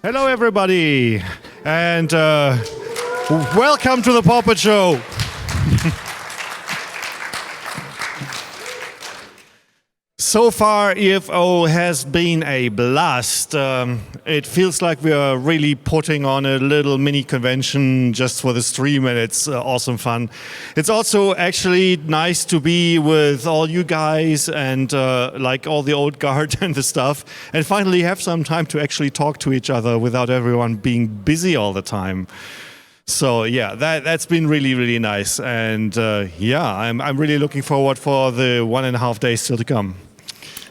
Hello, everybody, and welcome to the Pawpetshow. So far, EFO has been a blast. It feels like we are really putting on a little mini convention just for the stream, and it's awesome fun. It's also actually nice to be with all you guys and like all the old guard and the stuff, and finally have some time to actually talk to each other without everyone being busy all the time. So yeah, that's been really, really nice, and yeah, I'm really looking forward for the 1.5 days still to come.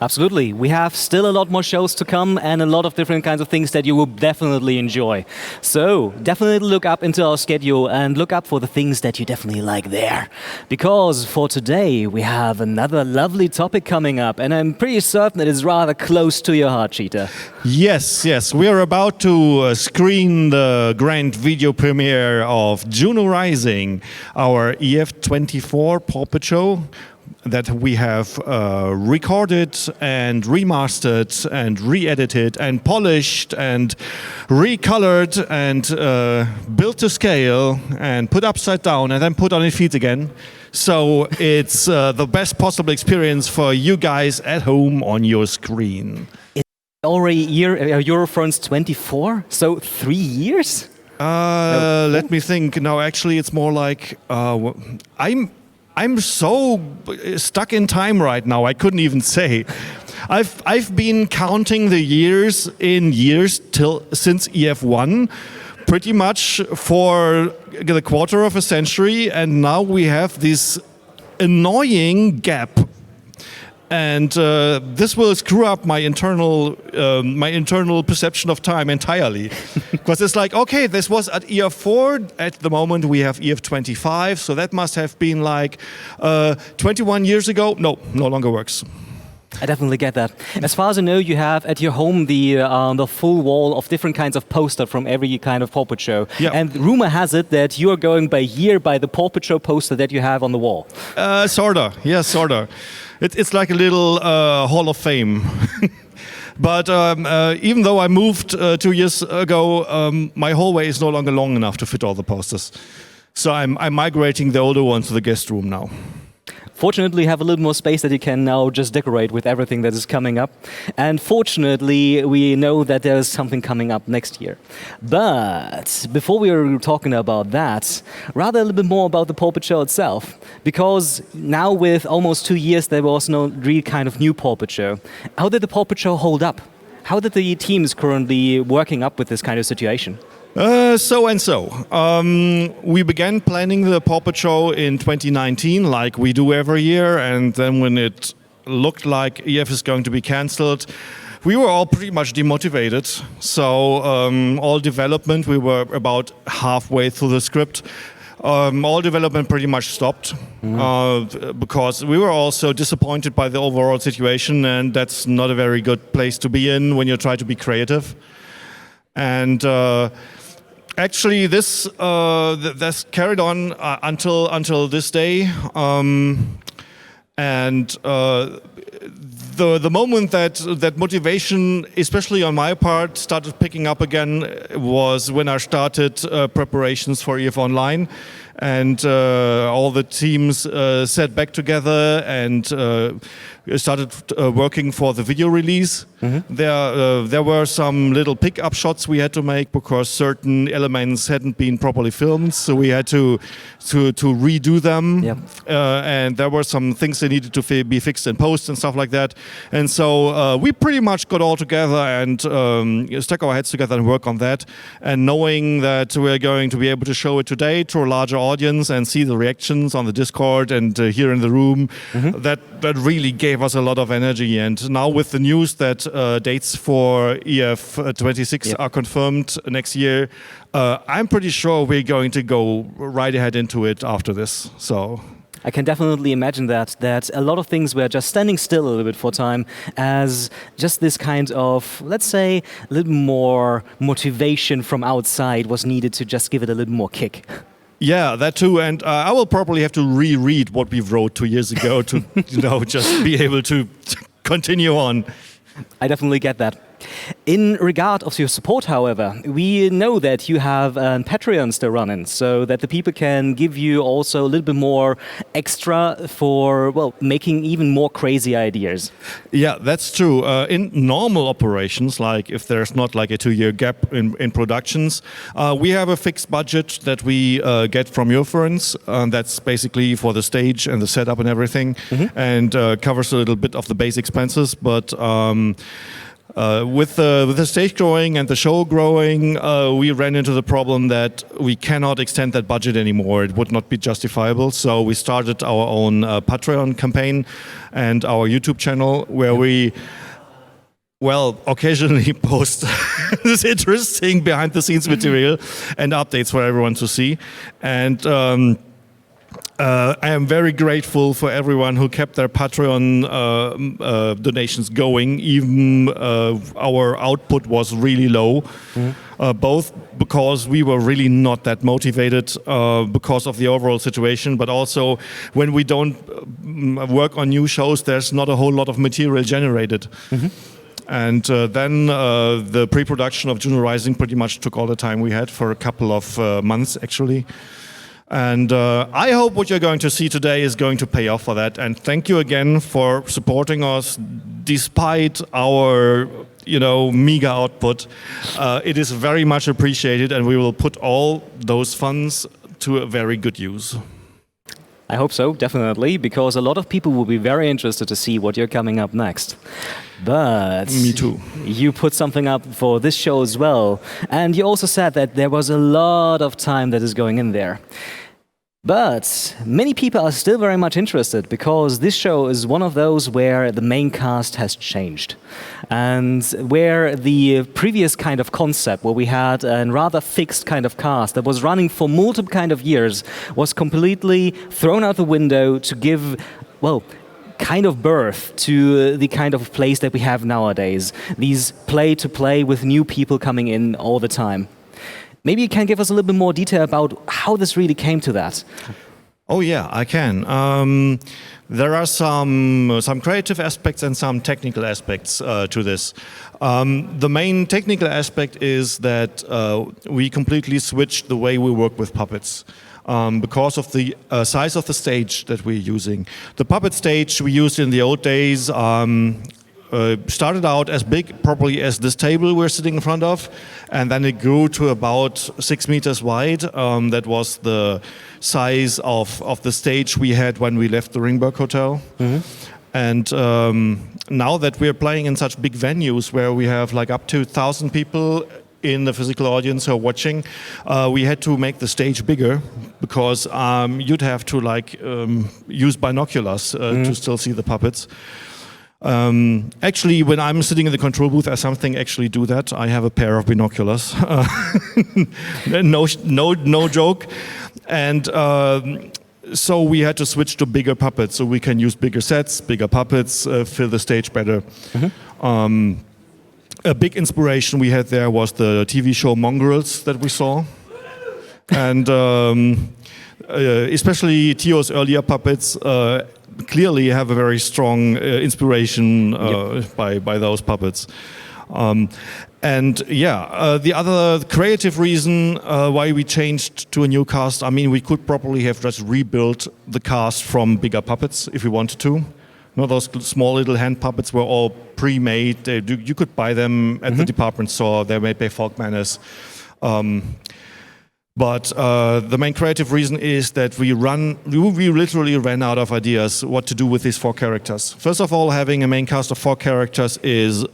Absolutely. We have still a lot more shows to come and a lot of different kinds of things that you will definitely enjoy. So definitely look up into our schedule and look up for the things that you definitely like there. Because for today we have another lovely topic coming up, and I'm pretty certain it is rather close to your heart, Cheetah. Yes. We are about to screen the grand video premiere of Juno Rising, our EF24 Pawpetshow that we have recorded and remastered and re-edited and polished and recolored and built to scale and put upside down and then put on its feet again. So it's the best possible experience for you guys at home on your screen. It's already Eurofurence 24, so 3 years? Let me think. No, actually it's more like I'm so stuck in time right now, I couldn't even say. I've been counting the years since EF1, pretty much for the quarter of a century, and now we have this annoying gap. And this will screw up my internal perception of time entirely, because it's like, okay, this was at EF4. At the moment, we have EF25, so that must have been like 21 years ago. No longer works. I definitely get that. As far as I know, you have at your home the full wall of different kinds of poster from every kind of Pawpet show. Yeah. And rumor has it that you are going by year by the Pawpet show poster that you have on the wall. Sorta. Yeah, sorta. It's like a little Hall of Fame. But even though I moved 2 years ago, my hallway is no longer long enough to fit all the posters. So I'm migrating the older ones to the guest room now. Fortunately, you have a little more space that you can now just decorate with everything that is coming up. And fortunately, we know that there is something coming up next year. But before we are talking about that, rather a little bit more about the Pawpet show itself. Because now with almost 2 years, there was no real kind of new Pawpet show. How did the Pawpet show hold up? How did the teams currently working up with this kind of situation? We began planning the Pawpet show in 2019, like we do every year, and then when it looked like EF is going to be cancelled, we were all pretty much demotivated. So all development, we were about halfway through the script. All development pretty much stopped because we were also disappointed by the overall situation, and that's not a very good place to be in when you try to be creative. And actually, this carried on until this day, and the moment that motivation, especially on my part, started picking up again was when I started preparations for EF Online, and all the teams sat back together and started working for the video release. Mm-hmm. There were some little pick-up shots we had to make because certain elements hadn't been properly filmed, so we had to redo them. Yep. And there were some things that needed to be fixed in post and stuff like that. And so we pretty much got all together and stuck our heads together and work on that. And knowing that we're going to be able to show it today to a larger audience and see the reactions on the Discord and here in the room, mm-hmm. that really gave us a lot of energy. And now with the news that dates for EF26 yep. are confirmed next year, I'm pretty sure we're going to go right ahead into it after this. So I can definitely imagine that a lot of things were just standing still a little bit for time, as just this kind of, let's say, a little more motivation from outside was needed to just give it a little more kick. Yeah, that too. And I will probably have to reread what we wrote 2 years ago to, just be able to continue on. I definitely get that. In regard of your support, however, we know that you have a Patreon still running, so that the people can give you also a little bit more extra for, well, making even more crazy ideas. Yeah, that's true. In normal operations, like if there's not like a 2-year gap in productions, we have a fixed budget that we get from Eurofurence. That's basically for the stage and the setup and everything, and covers a little bit of the base expenses. But with the stage growing and the show growing, we ran into the problem that we cannot extend that budget anymore. It would not be justifiable. So we started our own Patreon campaign and our YouTube channel where we, well, occasionally post this interesting behind-the-scenes material and updates for everyone to see. And I am very grateful for everyone who kept their Patreon donations going, even our output was really low, both because we were really not that motivated because of the overall situation, but also when we don't work on new shows, there's not a whole lot of material generated. And then the pre-production of Juno Rising pretty much took all the time we had for a couple of months, actually. And I hope what you're going to see today is going to pay off for that. And thank you again for supporting us despite our, meager output. It is very much appreciated, and we will put all those funds to a very good use. I hope so, definitely, because a lot of people will be very interested to see what you're coming up next. But me too. You put something up for this show as well, and you also said that there was a lot of time that is going in there. But many people are still very much interested because this show is one of those where the main cast has changed. And where the previous kind of concept, where we had a rather fixed kind of cast that was running for multiple kind of years, was completely thrown out the window to give, well, kind of birth to the kind of place that we have nowadays. These play-to-play with new people coming in all the time. Maybe you can give us a little bit more detail about how this really came to that. Oh yeah, I can. There are some creative aspects and some technical aspects to this. The main technical aspect is that we completely switched the way we work with puppets. Because of the size of the stage that we're using. The puppet stage we used in the old days started out as big, probably as this table we're sitting in front of, and then it grew to about 6 meters wide. That was the size of the stage we had when we left the Ringberg Hotel. And now that we're playing in such big venues where we have like up to 1,000 people in the physical audience who are watching, we had to make the stage bigger because you'd have to use binoculars to still see the puppets. Actually, when I'm sitting in the control booth, I something actually do that. I have a pair of binoculars. No joke. And so we had to switch to bigger puppets so we can use bigger sets, bigger puppets, fill the stage better. A big inspiration we had there was the TV show Mongrels that we saw. And especially Theo's earlier puppets clearly have a very strong inspiration by those puppets. The other creative reason why we changed to a new cast, I mean, we could probably have just rebuilt the cast from bigger puppets if we wanted to. Those small little hand puppets were all pre-made. You could buy them at the department store. They're made by Falk Manners. But the main creative reason is that we literally ran out of ideas what to do with these 4 characters. First of all, having a main cast of 4 characters is,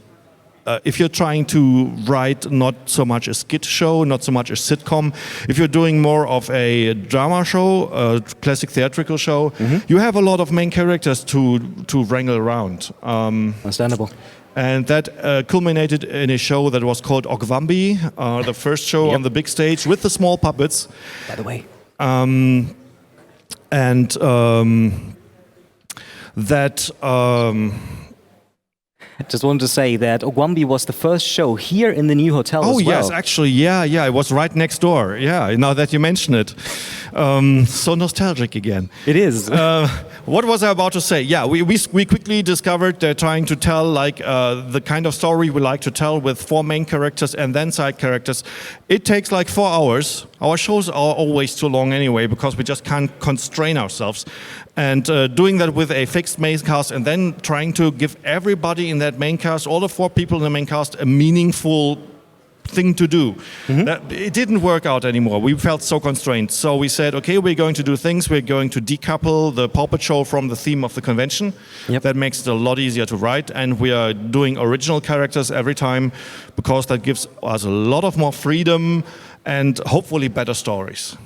if you're trying to write not so much a skit show, not so much a sitcom, if you're doing more of a drama show, a classic theatrical show, you have a lot of main characters to wrangle around. Understandable. And that culminated in a show that was called Ogwambi, the first show on the big stage with the small puppets. By the way. Just wanted to say that Ogwambi was the first show here in the new hotel as well. Oh yes, actually, yeah, it was right next door. Yeah, now that you mention it, so nostalgic again. It is. What was I about to say? Yeah, we quickly discovered they're trying to tell like the kind of story we like to tell with 4 main characters and then side characters. It takes like 4 hours. Our shows are always too long anyway because we just can't constrain ourselves. And doing that with a fixed main cast and then trying to give everybody in that main cast, all the 4 people in the main cast, a meaningful thing to do. It didn't work out anymore. We felt so constrained. So we said, okay, we're going to do things. We're going to decouple the Pawpetshow from the theme of the convention. Yep. That makes it a lot easier to write. And we are doing original characters every time because that gives us a lot of more freedom and hopefully better stories.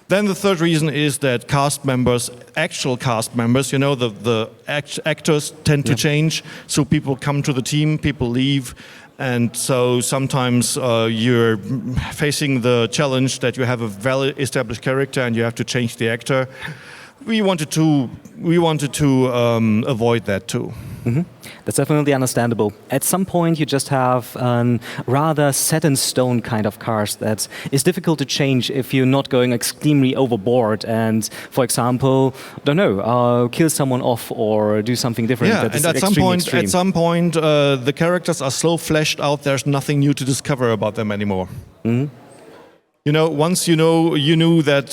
Then the third reason is that cast members, actual cast members, the actors tend to change. So people come to the team, people leave. And so sometimes you're facing the challenge that you have a well-established character and you have to change the actor. We wanted to avoid that too. That's definitely understandable. At some point, you just have a rather set-in-stone kind of cast that is difficult to change if you're not going extremely overboard and, for example, kill someone off or do something different. Yeah, that is and extreme. at some point, the characters are so fleshed out. There's nothing new to discover about them anymore. Once you knew that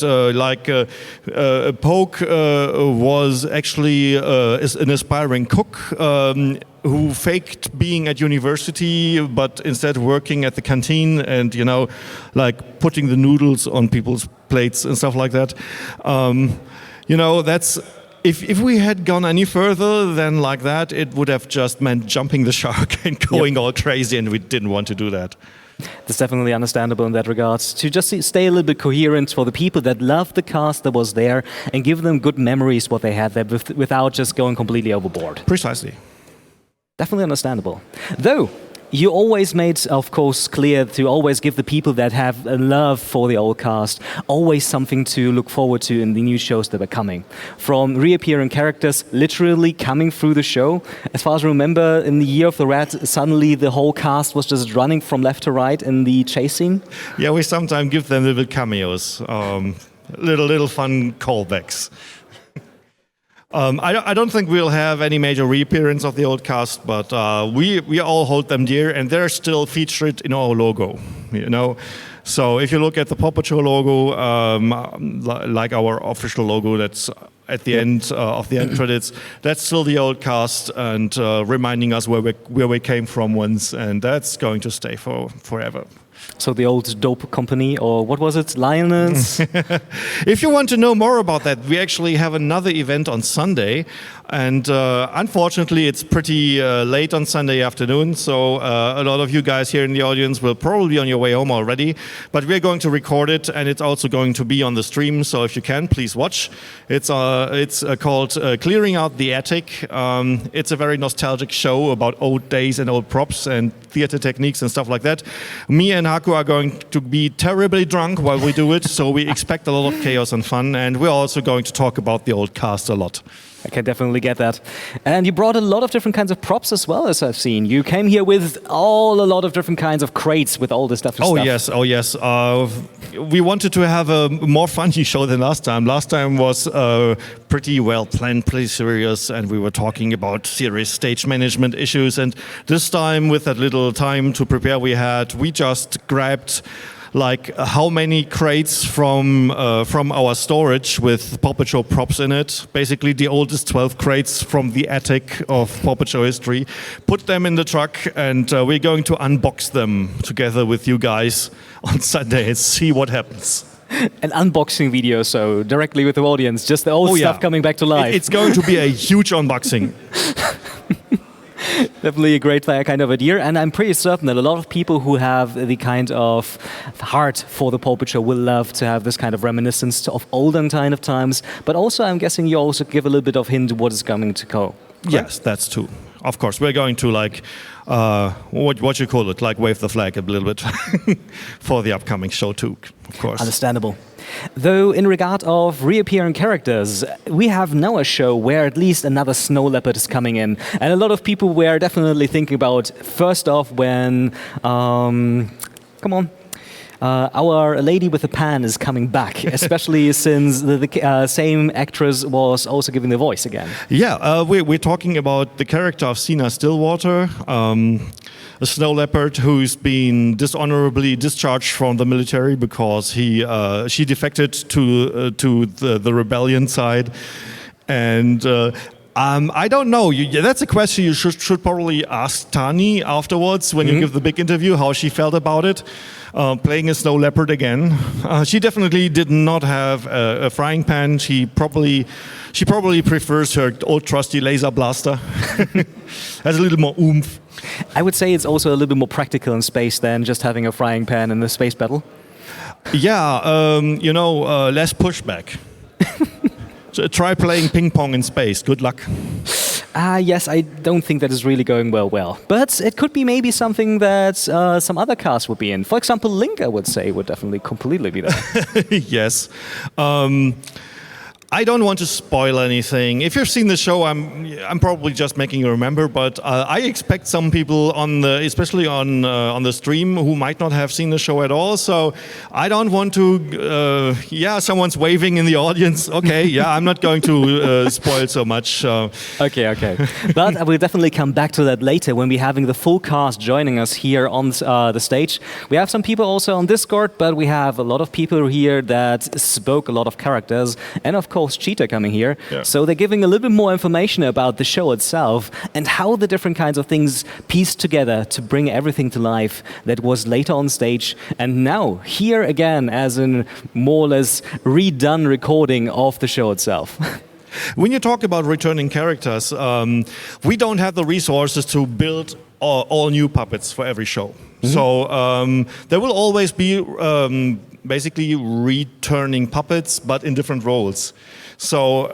Poke was actually is an aspiring cook who faked being at university, but instead working at the canteen and putting the noodles on people's plates and stuff like that. That's. If we had gone any further than like that, it would have just meant jumping the shark and going all crazy, and we didn't want to do that. That's definitely understandable in that regard. To just stay a little bit coherent for the people that loved the cast that was there and give them good memories what they had there without just going completely overboard. Precisely. Definitely understandable. Though, you always made, of course, clear to always give the people that have a love for the old cast always something to look forward to in the new shows that are coming. From reappearing characters literally coming through the show. As far as I remember, in the Year of the Rat, suddenly the whole cast was just running from left to right in the chase scene. Yeah, we sometimes give them little cameos, little fun callbacks. I don't think we'll have any major reappearance of the old cast, but we all hold them dear, and they're still featured in our logo. So if you look at the Pawpetshow logo, like our official logo, that's at the end of the end credits, that's still the old cast and reminding us where we came from once, and that's going to stay forever. So the old dope company, or what was it, Lioness? If you want to know more about that, we actually have another event on Sunday. And unfortunately, it's pretty late on Sunday afternoon, so a lot of you guys here in the audience will probably be on your way home already. But we're going to record it, and it's also going to be on the stream, so if you can, please watch. It's called Clearing Out the Attic. It's a very nostalgic show about old days and old props and theater techniques and stuff like that. Me and Haku are going to be terribly drunk while we do it, so we expect a lot of chaos and fun, and we're also going to talk about the old cast a lot. I can definitely get that. And you brought a lot of different kinds of props as well, as I've seen. You came here with a lot of different kinds of crates with all this stuff. Oh yes. We wanted to have a more funny show than last time. Last time was pretty well planned, pretty serious, and we were talking about serious stage management issues. And this time, with that little time to prepare we just grabbed like how many crates from our storage with Pawpetshow props in it, basically the oldest 12 crates from the attic of Pawpetshow history, put them in the truck, and we're going to unbox them together with you guys on Sunday and see what happens. An unboxing video, so directly with the audience, just the old stuff coming back to life. It's going to be a huge unboxing. Definitely a great kind of idea, and I'm pretty certain that a lot of people who have the kind of heart for the Pawpetshow will love to have this kind of reminiscence of olden kind of times, but also I'm guessing you also give a little bit of hint what is coming to go. Correct? Yes, that's true. of course, we're going to like, what you call it, like wave the flag a little bit for the upcoming show too, of course. Understandable. Though in regard of reappearing characters, we have now a show where at least another snow leopard is coming in. And a lot of people were definitely thinking about, first off, when, our lady with the pan is coming back, especially since the same actress was also giving the voice again. Yeah, we're talking about the character of Sina Stillwater, a snow leopard who's been dishonorably discharged from the military because she defected to the rebellion side, and I don't know. That's a question you should probably ask Tani afterwards when you give the big interview how she felt about it. Playing a snow leopard again. She definitely did not have a frying pan. She probably prefers her old trusty laser blaster. Has a little more oomph. I would say it's also a little bit more practical in space than just having a frying pan in the space battle. Yeah, less pushback. So try playing ping pong in space. Good luck. Yes, I don't think that is really going well. But it could be maybe something that some other cast would be in. For example, Link, I would say, would definitely completely be there. Yes. I don't want to spoil anything. If you've seen the show, I'm probably just making you remember. But I expect some people especially on the stream, who might not have seen the show at all. So I don't want to. Someone's waving in the audience. Okay, yeah, I'm not going to spoil so much. Okay. But I will definitely come back to that later when we're having the full cast joining us here on the stage. We have some people also on Discord, but we have a lot of people here that spoke a lot of characters, and of course Cheetah coming here. Yeah. So they're giving a little bit more information about the show itself and how the different kinds of things pieced together to bring everything to life that was later on stage and now here again as a more or less redone recording of the show itself. When you talk about returning characters, we don't have the resources to build all new puppets for every show. Mm-hmm. So there will always be basically returning puppets, but in different roles. So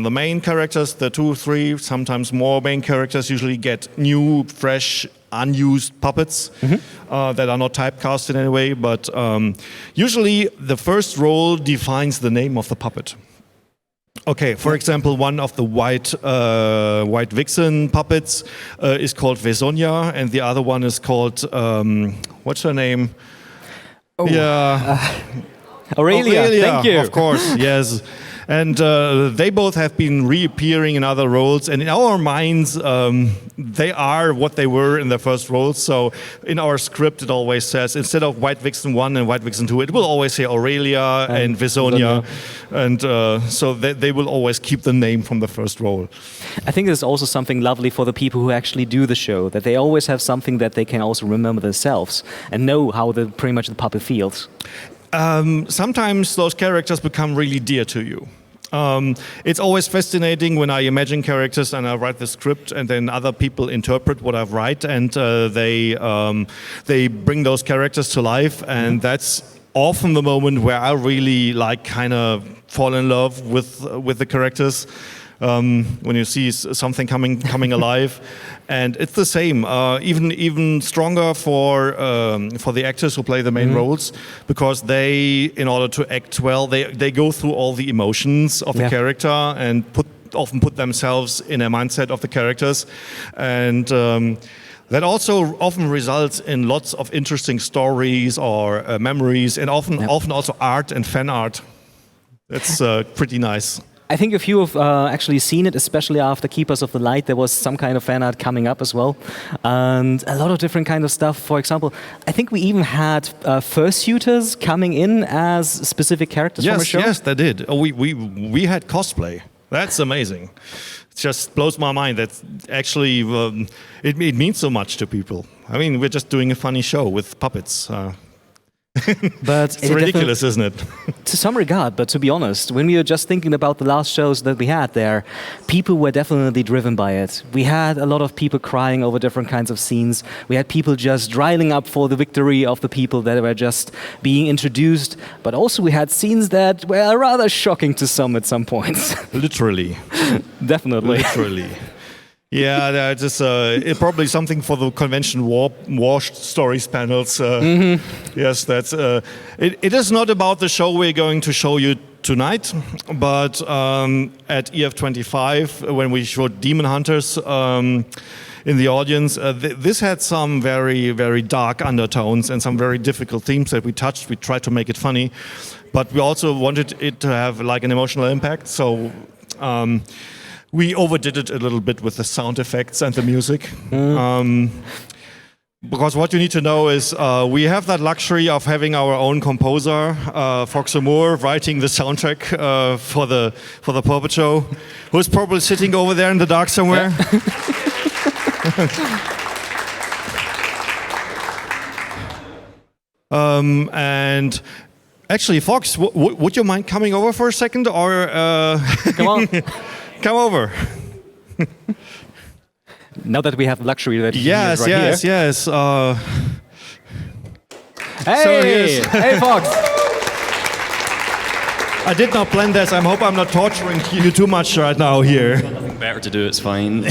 the main characters, the 2, 3, sometimes more main characters usually get new, fresh, unused puppets that are not typecast in any way. But usually the first role defines the name of the puppet. Okay, for example, one of the white vixen puppets is called Vesonia, and the other one is called, what's her name? Oh. Yeah. Aurelia, thank you. Of course, yes. And they both have been reappearing in other roles, and in our minds, they are what they were in their first roles. So in our script, it always says, instead of White Vixen 1 and White Vixen 2, it will always say Aurelia and Vesonia. And so they will always keep the name from the first role. I think there's also something lovely for the people who actually do the show, that they always have something that they can also remember themselves and know how pretty much the puppet feels. Sometimes those characters become really dear to you. It's always fascinating when I imagine characters and I write the script, and then other people interpret what I write, and they bring those characters to life, and that's often the moment where I really kind of fall in love with the characters. When you see something coming alive, and it's the same. Even stronger for the actors who play the main roles, because they, in order to act well, they go through all the emotions of the character and often put themselves in a mindset of the characters, and that also often results in lots of interesting stories or memories, and often also art and fan art. That's pretty nice. I think if you have actually seen it, especially after Keepers of the Light, there was some kind of fan art coming up as well. And a lot of different kind of stuff. For example, I think we even had fursuiters coming in as specific characters from a show. Yes, they did. We had cosplay. That's amazing. It just blows my mind that actually it means so much to people. I mean, we're just doing a funny show with puppets. But it's ridiculous, isn't it? To some regard, but to be honest, when we were just thinking about the last shows that we had there, people were definitely driven by it. We had a lot of people crying over different kinds of scenes. We had people just riling up for the victory of the people that were just being introduced. But also we had scenes that were rather shocking to some at some points. Literally. Definitely. Literally. Yeah, that's just probably something for the convention war stories panels. Yes, that's. It is not about the show we're going to show you tonight, but at EF25 when we showed Demon Hunters. In the audience, this had some very, very dark undertones and some very difficult themes that we touched. We tried to make it funny, but we also wanted it to have like an emotional impact. So we overdid it a little bit with the sound effects and the music. Because what you need to know is we have that luxury of having our own composer, Fox Amoore, writing the soundtrack for the Pawpetshow, who's probably sitting over there in the dark somewhere. Yeah. And actually, Fox, would you mind coming over for a second, or come on, come over? Now that we have the luxury that yes, right yes, here. yes. Hey, hey, Fox. I did not plan this. I hope I'm not torturing you too much right now here. Nothing better to do. It's fine.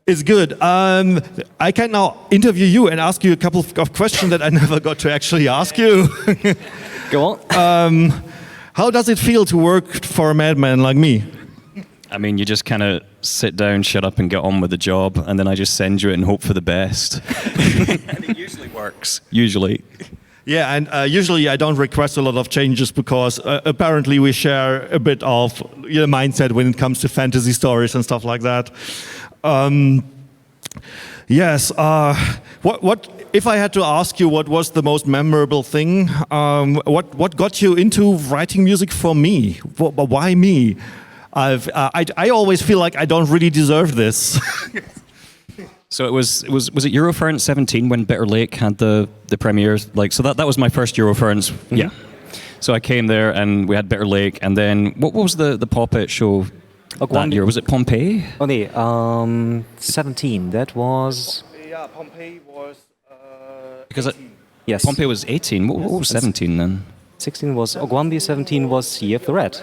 It's good. I can now interview you and ask you a couple of questions that I never got to actually ask you. Go on. How does it feel to work for a madman like me? I mean, you just kind of sit down, shut up, and get on with the job, and then I just send you it and hope for the best. And it usually works. Usually. Yeah, and usually I don't request a lot of changes because apparently we share a bit of mindset when it comes to fantasy stories and stuff like that. Yes. What if I had to ask you what was the most memorable thing? What got you into writing music for me? Why me? I always feel like I don't really deserve this. So it was it Eurofurence 17 when Bitter Lake had the premieres? Like, so that was my first Eurofurence. Mm-hmm. Yeah. So I came there and we had Bitter Lake, and then what was the Pawpet show that year? Was it Pompeii? Oh, no, 17. That was. Yeah, Pompeii was. Because yes, Pompeii was 18. What was 17 then? 16 was Ogwambi. 17 was Year of the Red.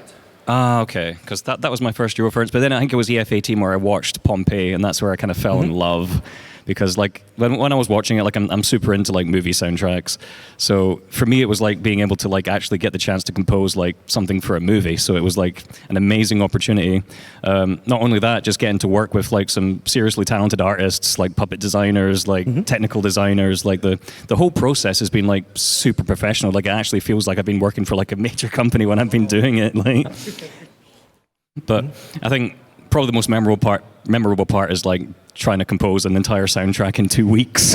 Ah, okay. Because that was my first Eurofurence. But then I think it was EF18 where I watched Pompeii, and that's where I kind of fell in love. Because like when I was watching it, like I'm super into like movie soundtracks. So for me, it was like being able to like actually get the chance to compose like something for a movie. So it was like an amazing opportunity. Not only that, just getting to work with like some seriously talented artists, like puppet designers, like technical designers. Like the whole process has been like super professional. Like it actually feels like I've been working for like a major company when I've been doing it. Like, but I think probably the most memorable part is like trying to compose an entire soundtrack in 2 weeks.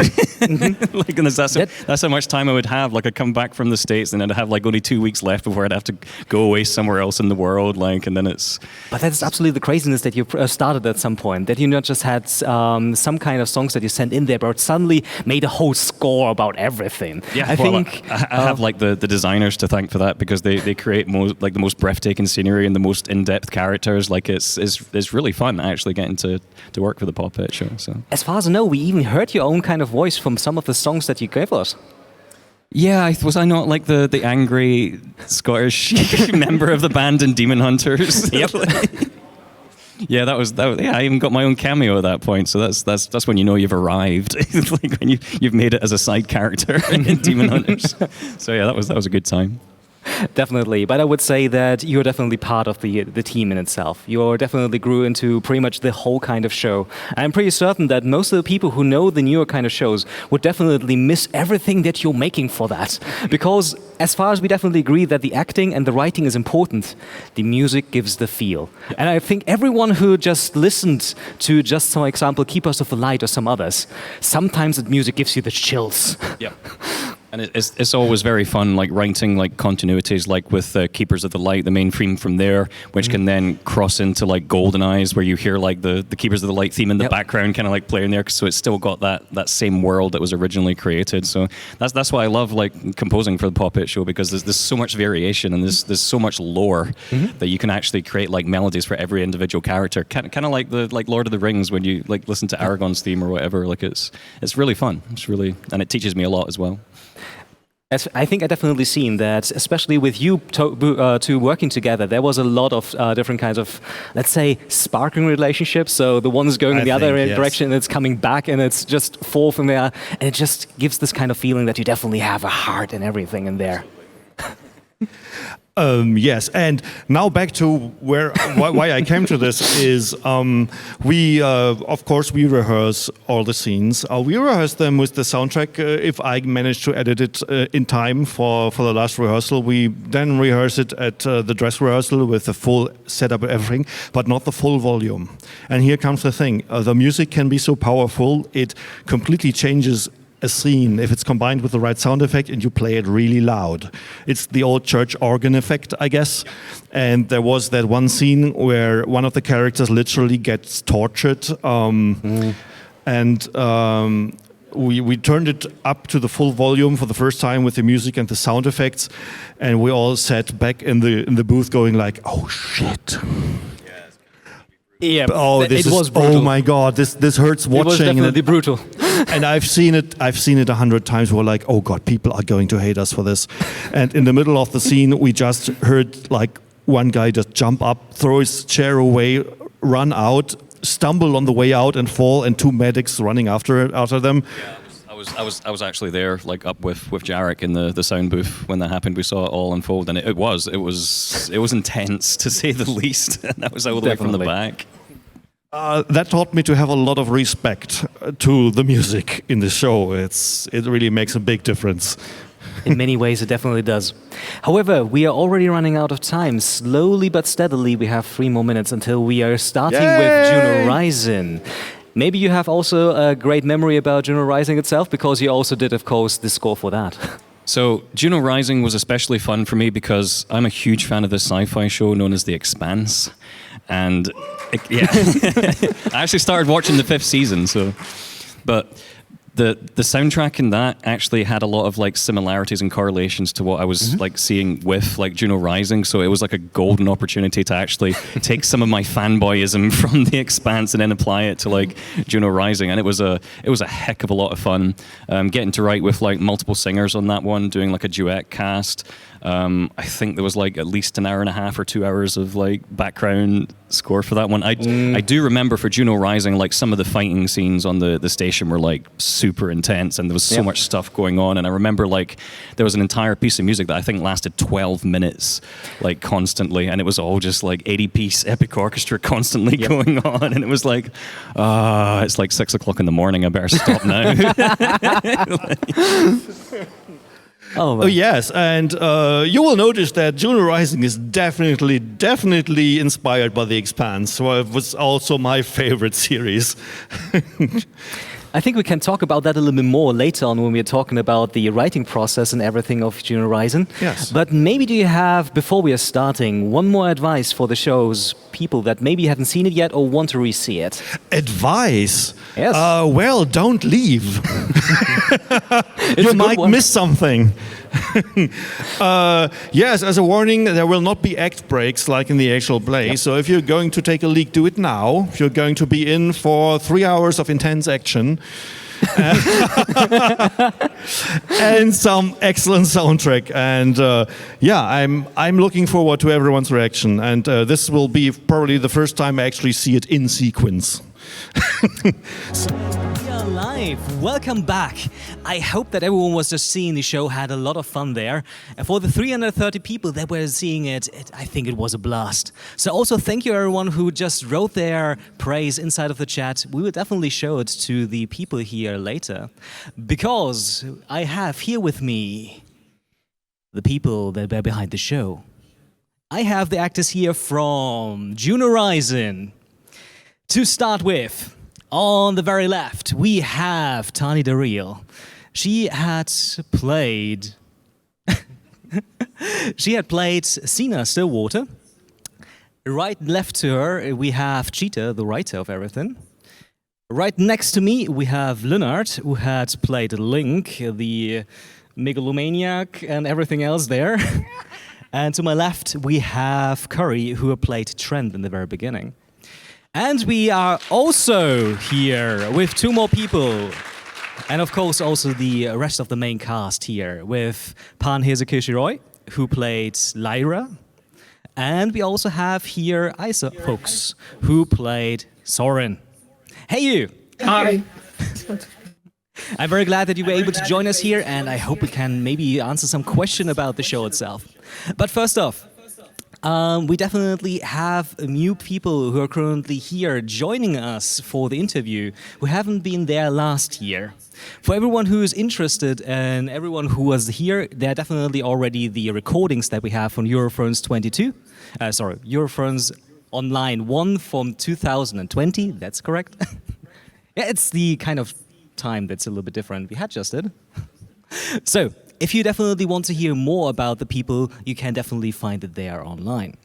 Like, and that's how much time I would have. Like, I'd come back from the States and I'd have like only 2 weeks left before I'd have to go away somewhere else in the world. Like, and then it's. But that's absolutely the craziness that you started at some point. That you not just had some kind of songs that you sent in there, but suddenly made a whole score about everything. Yeah, I have like the designers to thank for that, because they create the most breathtaking scenery and the most in-depth characters. Like, it's really fun actually getting to work for the Pawpet Show. So. As far as I know, we even heard your own kind of voice from some of the songs that you gave us. Yeah, was I not like the angry Scottish member of the band in Demon Hunters? Yep. Yeah, that was. Yeah, I even got my own cameo at that point. So that's when you know you've arrived. Like when you've made it as a side character in Demon Hunters. So yeah, that was a good time. Definitely, but I would say that you're definitely part of the team in itself. You definitely grew into pretty much the whole kind of show. I'm pretty certain that most of the people who know the newer kind of shows would definitely miss everything that you're making for that. Because as far as we definitely agree that the acting and the writing is important, the music gives the feel. And I think everyone who just listened to just, for example, Keepers of the Light or some others, sometimes the music gives you the chills. Yeah. And it's always very fun, like writing like continuities, like with Keepers of the Light, the main theme from there, which can then cross into like Golden Eyes, where you hear like the Keepers of the Light theme in the background, kind of like playing there. So it's still got that same world that was originally created. So that's why I love like composing for the Pawpet Show, because there's so much variation and there's so much lore that you can actually create like melodies for every individual character. Kind of like like Lord of the Rings, when you like listen to Aragorn's theme or whatever. Like it's really fun. It's really, and it teaches me a lot as well. I think I definitely seen that, especially with you two working together. There was a lot of different kinds of, let's say, sparking relationships. So the one's going in the other direction, and it's coming back, and it's just fall from there, and it just gives this kind of feeling that you definitely have a heart and everything in there. Yes, and now back to why I came to this is we of course we rehearse all the scenes. We rehearse them with the soundtrack. If I manage to edit it in time for the last rehearsal, we then rehearse it at the dress rehearsal with the full setup and everything, but not the full volume. And here comes the thing: the music can be so powerful, it completely changes a scene if it's combined with the right sound effect and you play it really loud. It's the old church organ effect, I guess. And there was that one scene where one of the characters literally gets tortured. And we turned it up to the full volume for the first time with the music and the sound effects. And we all sat back in the booth going like, oh shit. Yeah, oh, this was brutal. Oh my God, this hurts watching. It was definitely brutal. And I've seen it 100 times. We're like, oh God, people are going to hate us for this. And in the middle of the scene, we just heard like one guy just jump up, throw his chair away, run out, stumble on the way out and fall, and two medics running after them. Yeah, I was actually there, like up with Jarek in the sound booth when that happened. We saw it all unfold, and it was intense to say the least. And that was all the way from the back. That taught me to have a lot of respect to the music in the show. It really makes a big difference. In many ways, it definitely does. However, we are already running out of time. Slowly but steadily, we have 3 more minutes until we are starting with Juno Rising. Maybe you have also a great memory about Juno Rising itself, because you also did, of course, the score for that. So Juno Rising was especially fun for me because I'm a huge fan of this sci-fi show known as The Expanse. And I actually started watching the 5th season, but the soundtrack in that actually had a lot of like similarities and correlations to what I was like seeing with like Juno Rising. So it was like a golden opportunity to actually take some of my fanboyism from The Expanse and then apply it to like Juno Rising. And it was a heck of a lot of fun. Getting to write with like multiple singers on that one, doing like a duet cast. I think there was like at least an hour and a half or 2 hours of like background score for that one. I do remember for Juno Rising, like some of the fighting scenes on the station were like super intense, and there was so much stuff going on. And I remember like there was an entire piece of music that I think lasted 12 minutes, like constantly, and it was all just like 80-piece epic orchestra constantly going on. And it was like, it's like 6 o'clock in the morning. I better stop now. Oh yes, and you will notice that Juno Rising is definitely inspired by The Expanse. So it was also my favorite series. I think we can talk about that a little bit more later on when we're talking about the writing process and everything of Juno Rising. Yes. But maybe do you have, before we are starting, one more advice for the show's people that maybe haven't seen it yet or want to re-see it? Advice? Yes. Well, don't leave. You might miss something. Yes, as a warning, there will not be act breaks like in the actual play. So if you're going to take a leak, do it now. If you're going to be in for 3 hours of intense action and some excellent soundtrack. And I'm looking forward to everyone's reaction. And this will be probably the first time I actually see it in sequence. We are live. Welcome back. I hope that everyone was just seeing the show had a lot of fun there. And for the 330 people that were seeing it, I think it was a blast. So also thank you everyone who just wrote their praise inside of the chat. We will definitely show it to the people here later. Because I have here with me the people that were behind the show. I have the actors here from Juno Rising. To start with, on the very left, we have Tani Daryl. She had played Sina Stillwater. Right left to her, we have Cheetah, the writer of everything. Right next to me, we have Leonard, who had played Link, the megalomaniac and everything else there. And to my left, we have Curry, who played Trent in the very beginning. And we are also here with 2 more people. And of course, also the rest of the main cast here with Pan Hezekishi-Roy, who played Lyra. And we also have here Isa Fuchs, who played Soren. Hey, you! Hi. I'm very glad that you were able to join us here, and I hope we can maybe answer some question about the show itself. But first off, we definitely have new people who are currently here joining us for the interview who haven't been there last year. For everyone who is interested and everyone who was here, there are definitely already the recordings that we have from Eurofurence Eurofurence Online 1 from 2020, that's correct? Yeah, it's the kind of time that's a little bit different. We had just it. So, if you definitely want to hear more about the people, you can definitely find it there online.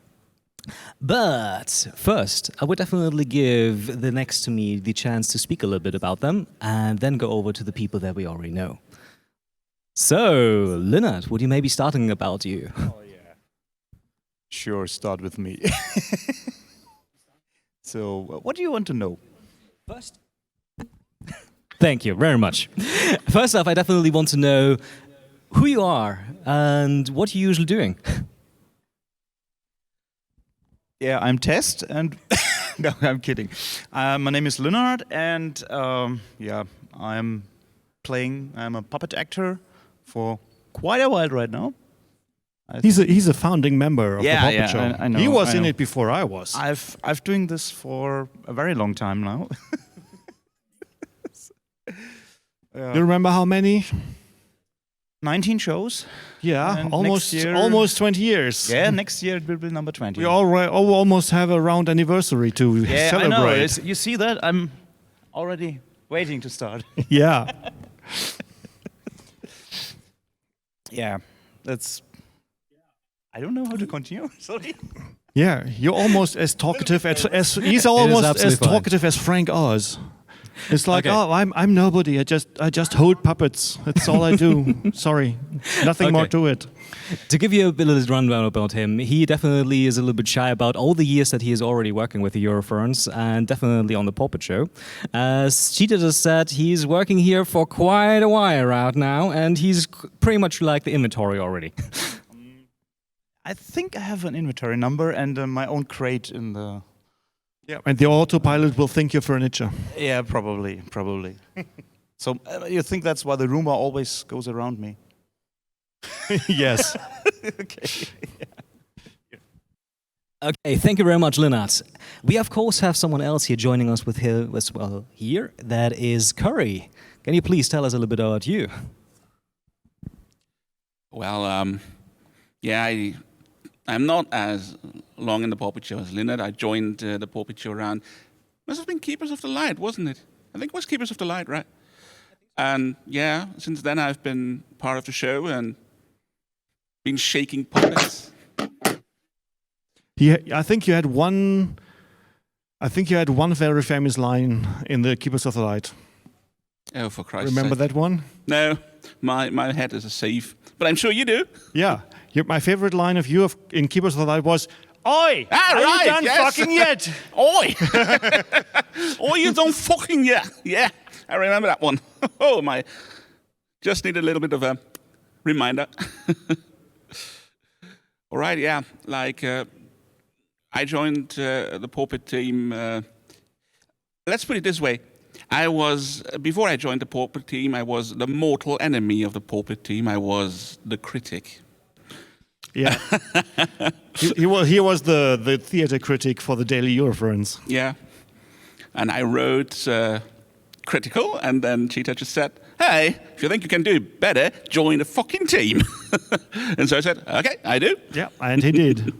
But first, I would definitely give the next to me the chance to speak a little bit about them and then go over to the people that we already know. So, Lennart, would you maybe starting about you? Oh, yeah. Sure, start with me. So, what do you want to know? First. Thank you very much. First off, I definitely want to know who you are and what you're usually doing. Yeah, I'm Test, and no, I'm kidding. My name is Lennart, and yeah, I'm a puppet actor for quite a while right now. He's a founding member of the Yeah, Pawpetshow. yeah, I know, He was I in know. it before I was. I've doing this for a very long time now. You remember how many? 19 shows. Yeah, And almost next year- almost 20 years. Yeah, next year it will be number 20. We almost have a round anniversary to yeah, celebrate. I know. You see that? I'm already waiting to start. Yeah. Yeah, that's. I don't know how to continue. Sorry. Yeah, you're almost as talkative as he's almost as absolutely fine. talkative as Frank Oz. It's like, Okay. oh, I'm nobody. I just hold puppets. That's all I do. Sorry, nothing more Okay. to it. To give you a bit of a rundown about him, he definitely is a little bit shy about all the years that he is already working with the Eurofurence and definitely on the Pawpetshow. As Cheetah just said, he's working here for quite a while right now, and he's pretty much like the inventory already. I think I have an inventory number and my own crate in the. Yeah, and the autopilot will think you're furniture. Yeah, probably. So you think that's why the rumor always goes around me? Yes. Okay. Okay, thank you very much, Lennart. We of course have someone else here joining us with here as well here. That is Curry. Can you please tell us a little bit about you? Well, yeah, I'm not as long in the Pawpetshow as Lennart. I joined the Pawpetshow around, must have been Keepers of the Light, wasn't it? I think it was Keepers of the Light, right? And yeah, since then I've been part of the show and been shaking puppets. I think you had one very famous line in the Keepers of the Light. Oh, for Christ's Remember sake. that one? No, my head is a safe, but I'm sure you do. Yeah. My favorite line of you in Keepers of the Light was, "Oi! Ah, are right, you done yes. fucking yet?" Oi! Oi, you don't fucking yeah. Yeah, I remember that one. Oh, my. Just need a little bit of a reminder. All right, yeah. Like, I joined the Pawpet team. Let's put it this way. Before I joined the Pawpet team, I was the mortal enemy of the Pawpet team. I was the critic. Yeah. he was the theater critic for the Daily Eurofurence. Yeah. And I wrote critical, and then Cheetah just said, "Hey, if you think you can do better, join the fucking team." And so I said, "Okay, I do." Yeah, and he did.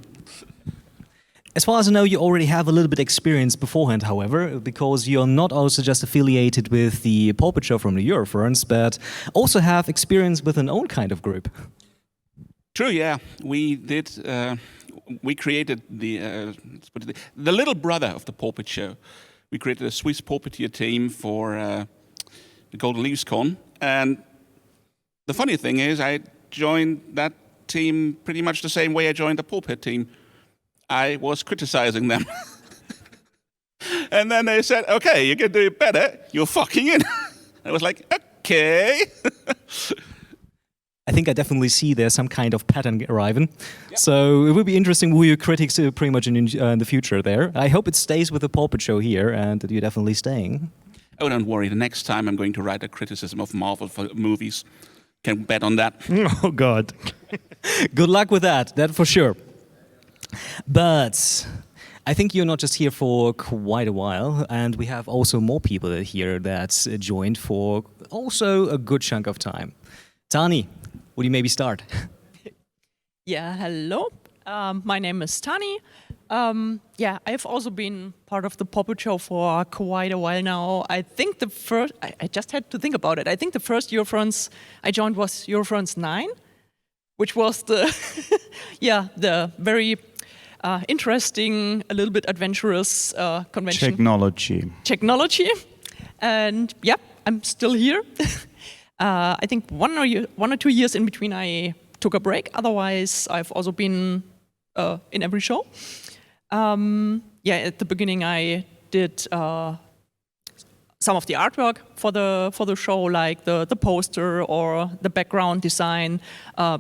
As far as I know, you already have a little bit experience beforehand, however, because you're not also just affiliated with the Pawpetshow from the Eurofurence, but also have experience with an own kind of group. True, yeah. We did. We created the little brother of the Pawpet Show. We created a Swiss puppeteer team for the Golden Leaves Con, and the funny thing is, I joined that team pretty much the same way I joined the Pawpet team. I was criticizing them, and then they said, "Okay, you can do it better. You're fucking in." I was like, Okay. I think I definitely see there's some kind of pattern arriving. So it will be interesting who your critics pretty much in the future there. I hope it stays with the Pawpet Show here and that you're definitely staying. Oh, don't worry. The next time I'm going to write a criticism of Marvel for movies. Can bet on that. Oh, God. Good luck with that for sure. But I think you're not just here for quite a while, and we have also more people here that joined for also a good chunk of time. Tani, would you maybe start? Yeah, hello. My name is Tani. I've also been part of the Pawpet Show for quite a while now. I think I just had to think about it. I think the first Eurofurence I joined was Eurofurence 9, which was the very interesting, a little bit adventurous convention. Technology. And yeah, I'm still here. I think 1 or 2 years in between I took a break. Otherwise, I've also been in every show. At the beginning I did some of the artwork for the show, like the poster or the background design,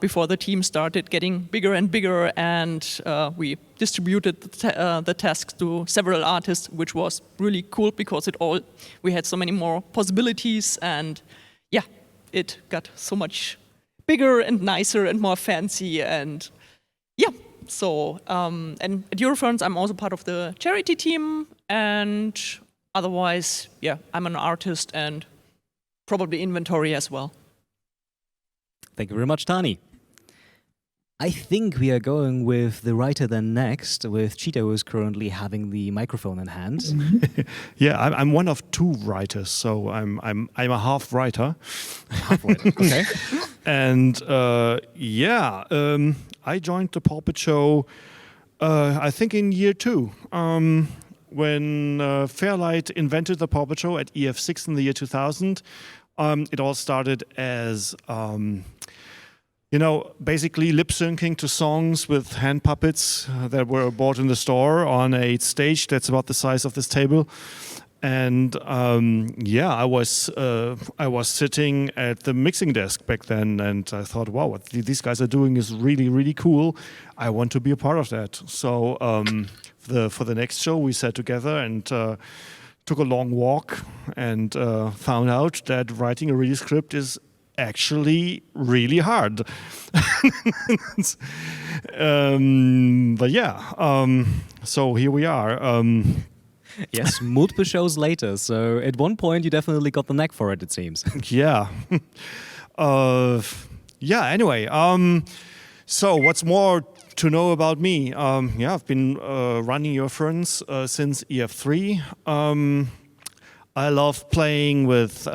before the team started getting bigger and bigger, and we distributed the tasks to several artists, which was really cool because we had so many more possibilities, and it got so much bigger and nicer and more fancy, and so and at Eurofurence I'm also part of the charity team, and otherwise, I'm an artist and probably inventory as well. Thank you very much, Tani. I think we are going with the writer then next, with Cheetah, who is currently having the microphone in hand. Yeah, I'm one of 2 writers, so I'm a half writer. Okay. And I joined the Pawpet Show, I think in year 2, when Fairlight invented the Pawpet Show at EF6 in the year 2000. It all started as basically lip syncing to songs with hand puppets that were bought in the store on a stage that's about the size of this table. And I was sitting at the mixing desk back then, and I thought, wow, what these guys are doing is really, really cool. I want to be a part of that. So for the next show, we sat together and took a long walk and found out that writing a real script is actually really hard. So here we are. Yes, multiple shows later. So at one point, you definitely got the knack for it, it seems. Yeah. Anyway. So what's more to know about me? I've been running Eurofurence since EF3. I love playing with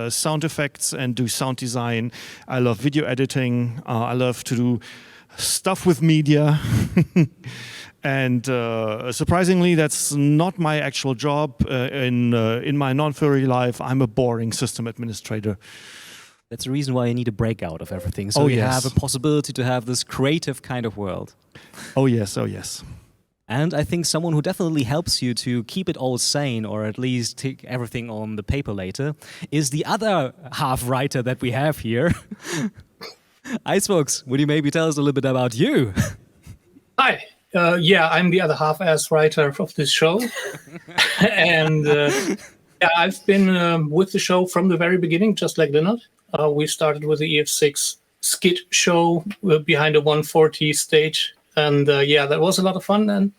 sound effects and do sound design. I love video editing. I love to do stuff with media. And surprisingly, that's not my actual job. In my non-furry life, I'm a boring system administrator. That's the reason why you need a breakout of everything. So you have a possibility to have this creative kind of world. Oh yes. And I think someone who definitely helps you to keep it all sane, or at least take everything on the paper later, is the other half writer that we have here. Icebox, would you maybe tell us a little bit about you? Hi. I'm the other half-ass writer of this show. And I've been with the show from the very beginning, just like Leonard. We started with the EF6 skit show behind a 140 stage. And that was a lot of fun. And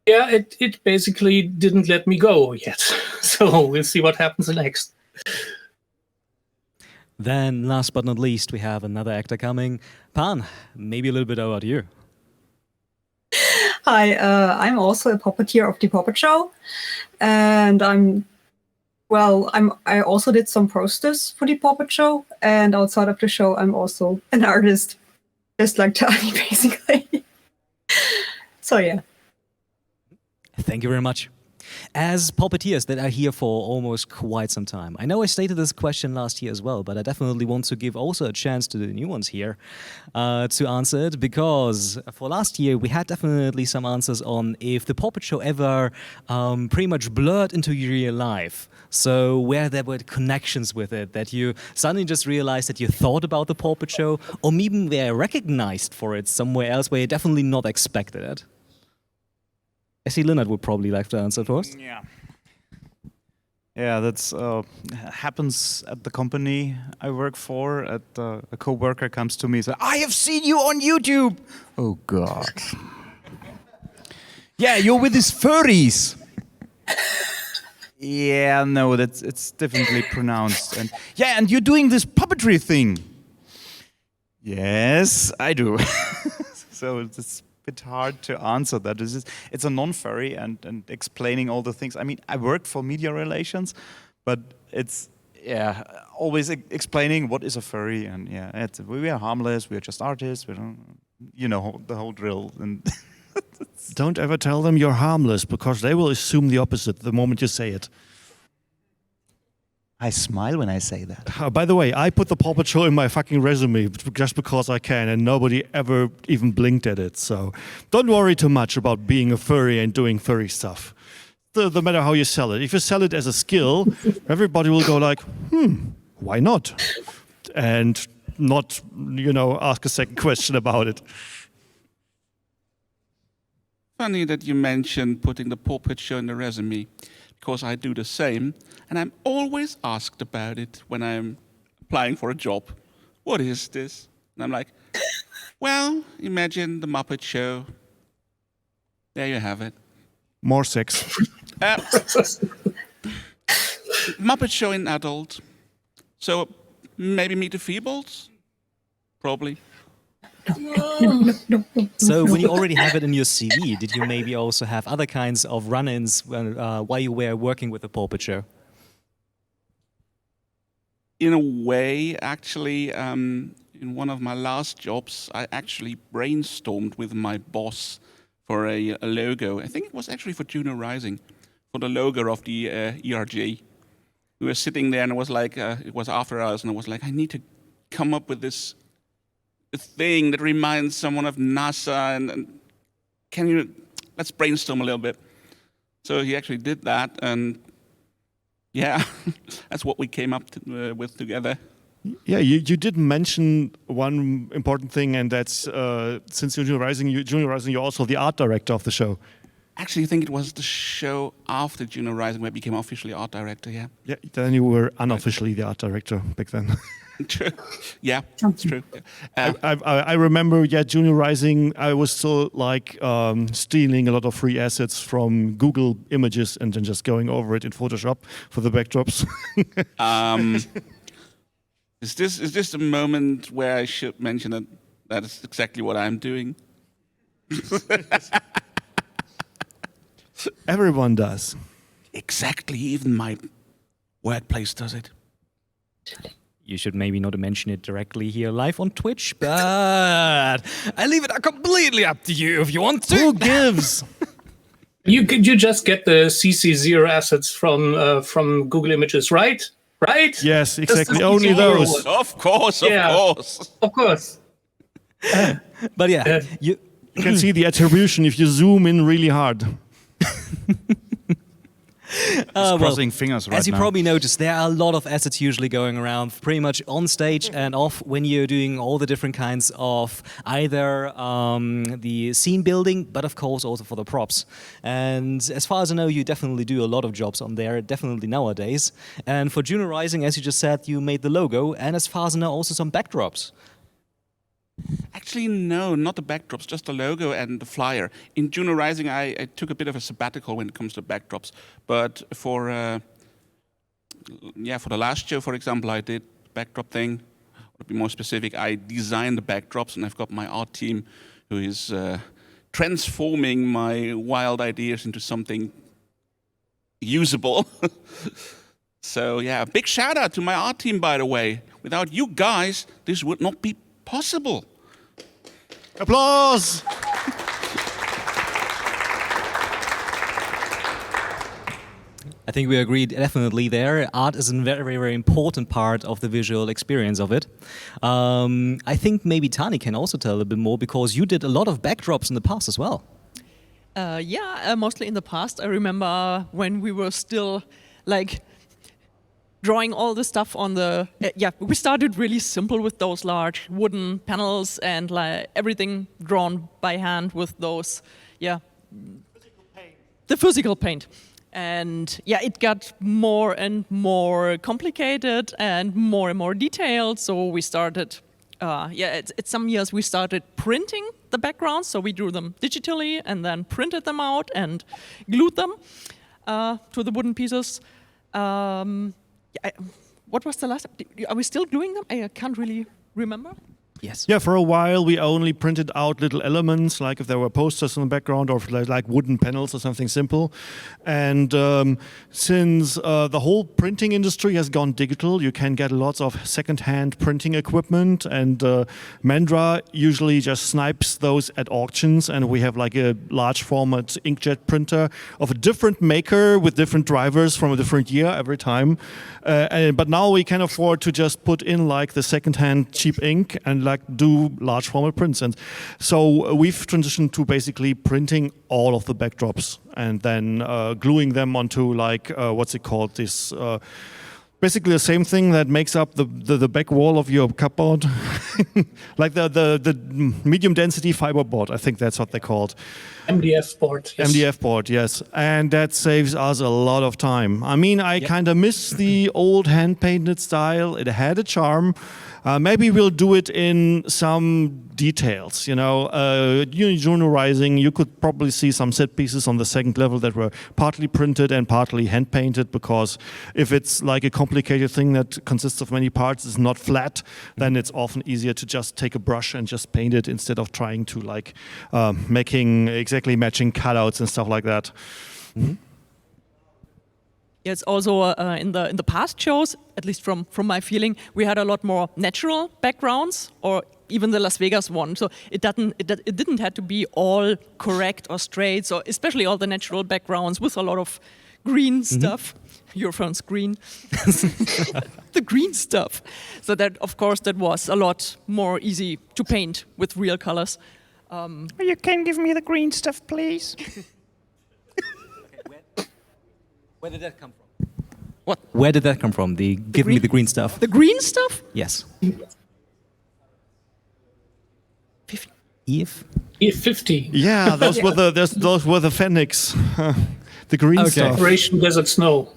it basically didn't let me go yet. So we'll see what happens next. Then, last but not least, we have another actor coming. Pan, maybe a little bit about you. Hi, I'm also a puppeteer of the Pawpet Show, and I also did some posters for the Pawpet Show, and outside of the show, I'm also an artist, just like Tani, basically. So yeah. Thank you very much. as puppeteers that are here for almost quite some time, I know I stated this question last year as well, but I definitely want to give also a chance to the new ones here to answer it, because for last year we had definitely some answers on if the Pawpet Show ever pretty much blurred into your real life. So where there were connections with it, that you suddenly just realized that you thought about the Pawpet Show, or even were recognized for it somewhere else where you definitely not expected it. I see Leonard would probably like to answer first. Yeah, that's happens at the company I work for. A coworker comes to me and says, "I have seen you on YouTube." Oh God. Yeah, you're with these furries. Yeah, no, it's differently pronounced. And yeah, and you're doing this puppetry thing. Yes, I do. So it's a bit hard to answer that. It's a non-furry and explaining all the things. I mean, I work for media relations, but it's always explaining what is a furry, and we are harmless. We are just artists. We don't, the whole drill. And Don't ever tell them you're harmless, because they will assume the opposite the moment you say it. I smile when I say that. By the way, I put the Pawpet Show in my fucking resume just because I can, and nobody ever even blinked at it. So don't worry too much about being a furry and doing furry stuff. No matter how you sell it. If you sell it as a skill, everybody will go like, why not? And not, ask a second question about it. Funny that you mentioned putting the Pawpet Show in the resume, because I do the same, and I'm always asked about it when I'm applying for a job. What is this? And I'm like, well, imagine the Muppet Show. There you have it. More sex. Muppet Show in adult. So maybe Meet the Feebles? Probably. So when you already have it in your CV, did you maybe also have other kinds of run-ins while you were working with the Pawpet Show? In a way, actually, in one of my last jobs, I actually brainstormed with my boss for a logo. I think it was actually for Juno Rising, for the logo of the ERG. We were sitting there, and it was like, it was after hours, and I was like, I need to come up with this thing that reminds someone of NASA, and let's brainstorm a little bit. So he actually did that, and yeah, that's what we came up with together. Yeah, you did mention one important thing, and that's since Juno Rising, you're also the art director of the show. Actually, I think it was the show after Juno Rising where I became officially art director, yeah. Yeah, then you were unofficially the art director back then. True. Yeah, it's true. I remember, Juno Rising, I was still like stealing a lot of free assets from Google Images and then just going over it in Photoshop for the backdrops. Is this a moment where I should mention that is exactly what I'm doing? Everyone does. Exactly, even my workplace does it. You should maybe not mention it directly here live on Twitch, but I leave it completely up to you if you want to. Who gives? You just get the CC0 assets from Google Images, right? Right? Yes, exactly. Only those. Of course. Of course. But yeah, you can see the attribution if you zoom in really hard. Crossing fingers right now. As you probably noticed, there are a lot of assets usually going around, pretty much on stage and off when you're doing all the different kinds of either the scene building, but of course also for the props. And as far as I know, you definitely do a lot of jobs on there, definitely nowadays. And for Juno Rising, as you just said, you made the logo, and as far as I know, also some backdrops. Actually, no, not the backdrops, just the logo and the flyer. In Juno Rising, I took a bit of a sabbatical when it comes to backdrops. But for the last show, for example, I did the backdrop thing. To be more specific, I designed the backdrops, and I've got my art team who is transforming my wild ideas into something usable. So yeah, big shout out to my art team, by the way. Without you guys, this would not be possible. Applause! I think we agree definitely there. Art is a very, very important part of the visual experience of it. I think maybe Tani can also tell a bit more because you did a lot of backdrops in the past as well. Mostly in the past. I remember when we were still like drawing all the stuff on the we started really simple with those large wooden panels and like everything drawn by hand with those the physical paint. And it got more and more complicated and more detailed. So we started at some years we started printing the backgrounds. So we drew them digitally and then printed them out and glued them to the wooden pieces. What was the last? Are we still gluing them? I can't really remember. Yes. Yeah, for a while we only printed out little elements, like if there were posters in the background or like wooden panels or something simple. And since the whole printing industry has gone digital, you can get lots of second-hand printing equipment. And Mandra usually just snipes those at auctions. And we have like a large format inkjet printer of a different maker with different drivers from a different year every time. But now we can afford to just put in like the second-hand cheap ink and like do large format prints. And so we've transitioned to basically printing all of the backdrops and then gluing them onto like what's it called, this basically the same thing that makes up the back wall of your cupboard. Like the medium density fiberboard, I think that's what they're called. MDF board. Yes. MDF board, yes. And that saves us a lot of time. I mean, I kind of miss the old hand-painted style. It had a charm. Maybe we'll do it in some details, Juno Rising, you could probably see some set pieces on the second level that were partly printed and partly hand-painted, because if it's like a complicated thing that consists of many parts, is not flat, then it's often easier to just take a brush and just paint it instead of trying to like making exactly matching cutouts and stuff like that. Mm-hmm. It's also in the past shows, at least from my feeling, we had a lot more natural backgrounds, or even the Las Vegas one. So it didn't have to be all correct or straight. So especially all the natural backgrounds with a lot of green stuff. Eurofurence green, the green stuff. So that, of course, that was a lot more easy to paint with real colors. You can give me the green stuff, please. Where did that come from? What? Where did that come from? Give me the green stuff. The green stuff? Yes. E50. Yeah, those were the Fenix, the green stuff. Operation Desert Snow.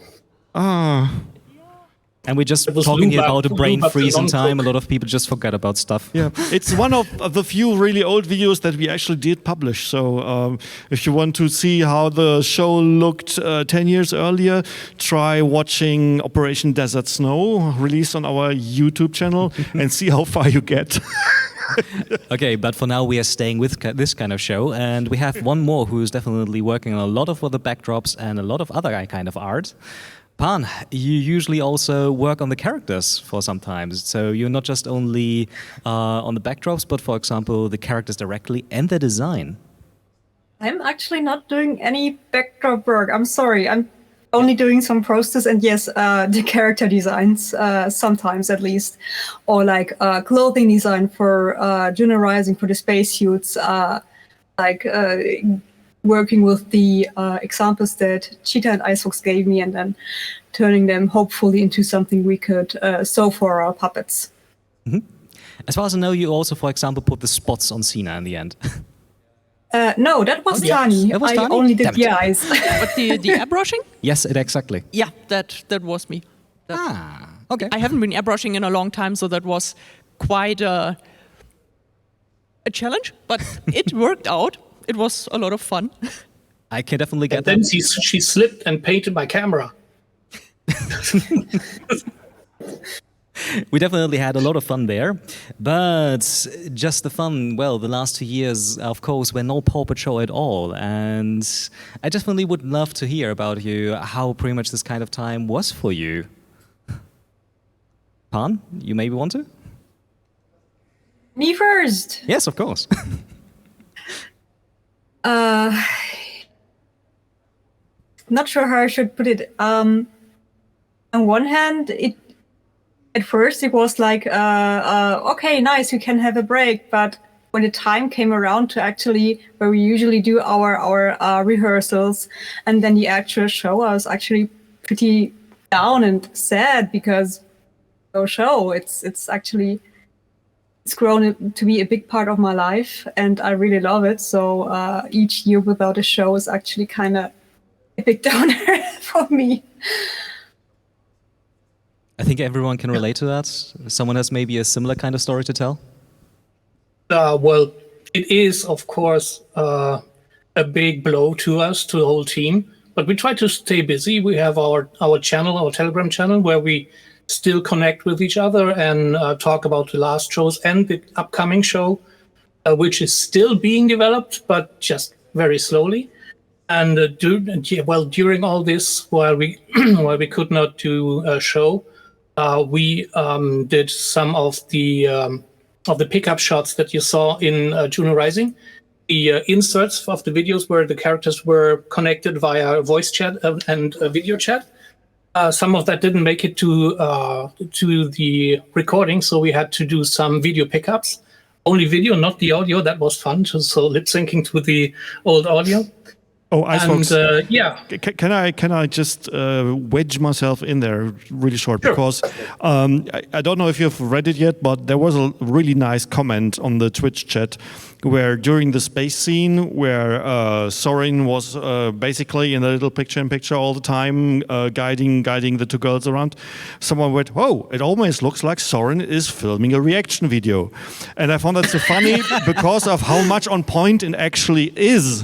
And we're just talking here about a brain freeze in time. A lot of people just forget about stuff. Yeah, it's one of the few really old videos that we actually did publish. So if you want to see how the show looked 10 years earlier, try watching Operation Desert Snow, released on our YouTube channel, and see how far you get. Okay, but for now we are staying with this kind of show, and we have one more who is definitely working on a lot of the backdrops and a lot of other kind of art. Pan, you usually also work on the characters for sometimes, so you're not just only on the backdrops, but for example, the characters directly and the design. I'm actually not doing any backdrop work. I'm sorry. I'm only doing some posters and yes, the character designs, sometimes at least, or like clothing design for Juno Rising for the spacesuits, working with the examples that Cheetah and Icefox gave me and then turning them hopefully into something we could sew for our puppets. Mm-hmm. As far as I know, you also, for example, put the spots on Cena in the end. No, that was Tani. That was I Tani? only did the eyes. But the airbrushing? Yes, exactly. Yeah, that was me. Okay. I haven't been airbrushing in a long time, so that was quite a challenge, but it worked out. It was a lot of fun. I can definitely get and then that. she slipped and painted my camera. We definitely had a lot of fun there, but just the fun, well, the last 2 years, of course, were no Pawpetshow at all, and I definitely would love to hear about you, how pretty much this kind of time was for you. Pan, you maybe want to? Me first. Yes, of course. not sure how I should put it. On one hand, at first it was like, okay, nice, we can have a break. But when the time came around to actually, where we usually do our rehearsals, and then the actual show, I was actually pretty down and sad because the show, it's grown to be a big part of my life, and I really love it. So each year without a show is actually kind of a big downer for me. I think everyone can relate to that. Someone has maybe a similar kind of story to tell. Well, it is, of course, a big blow to us, to the whole team. But we try to stay busy. We have our channel, our Telegram channel, where we still connect with each other and talk about the last shows and the upcoming show, which is still being developed, but just very slowly. And during all this, while we while we could not do a show, we did some of the pickup shots that you saw in Juno Rising, the inserts of the videos where the characters were connected via voice chat and video chat. Some of that didn't make it to the recording, so we had to do some video pickups. Only video, not the audio. That was fun, so lip syncing to the old audio. Oh, Icebox. Yeah. Can I just wedge myself in there really short? Sure. Because I don't know if you've read it yet, but there was a really nice comment on the Twitch chat where during the space scene where Sorin was basically in a little picture-in-picture all the time, guiding the two girls around, someone went, "Oh, it almost looks like Sorin is filming a reaction video." And I found that so funny because of how much on point it actually is.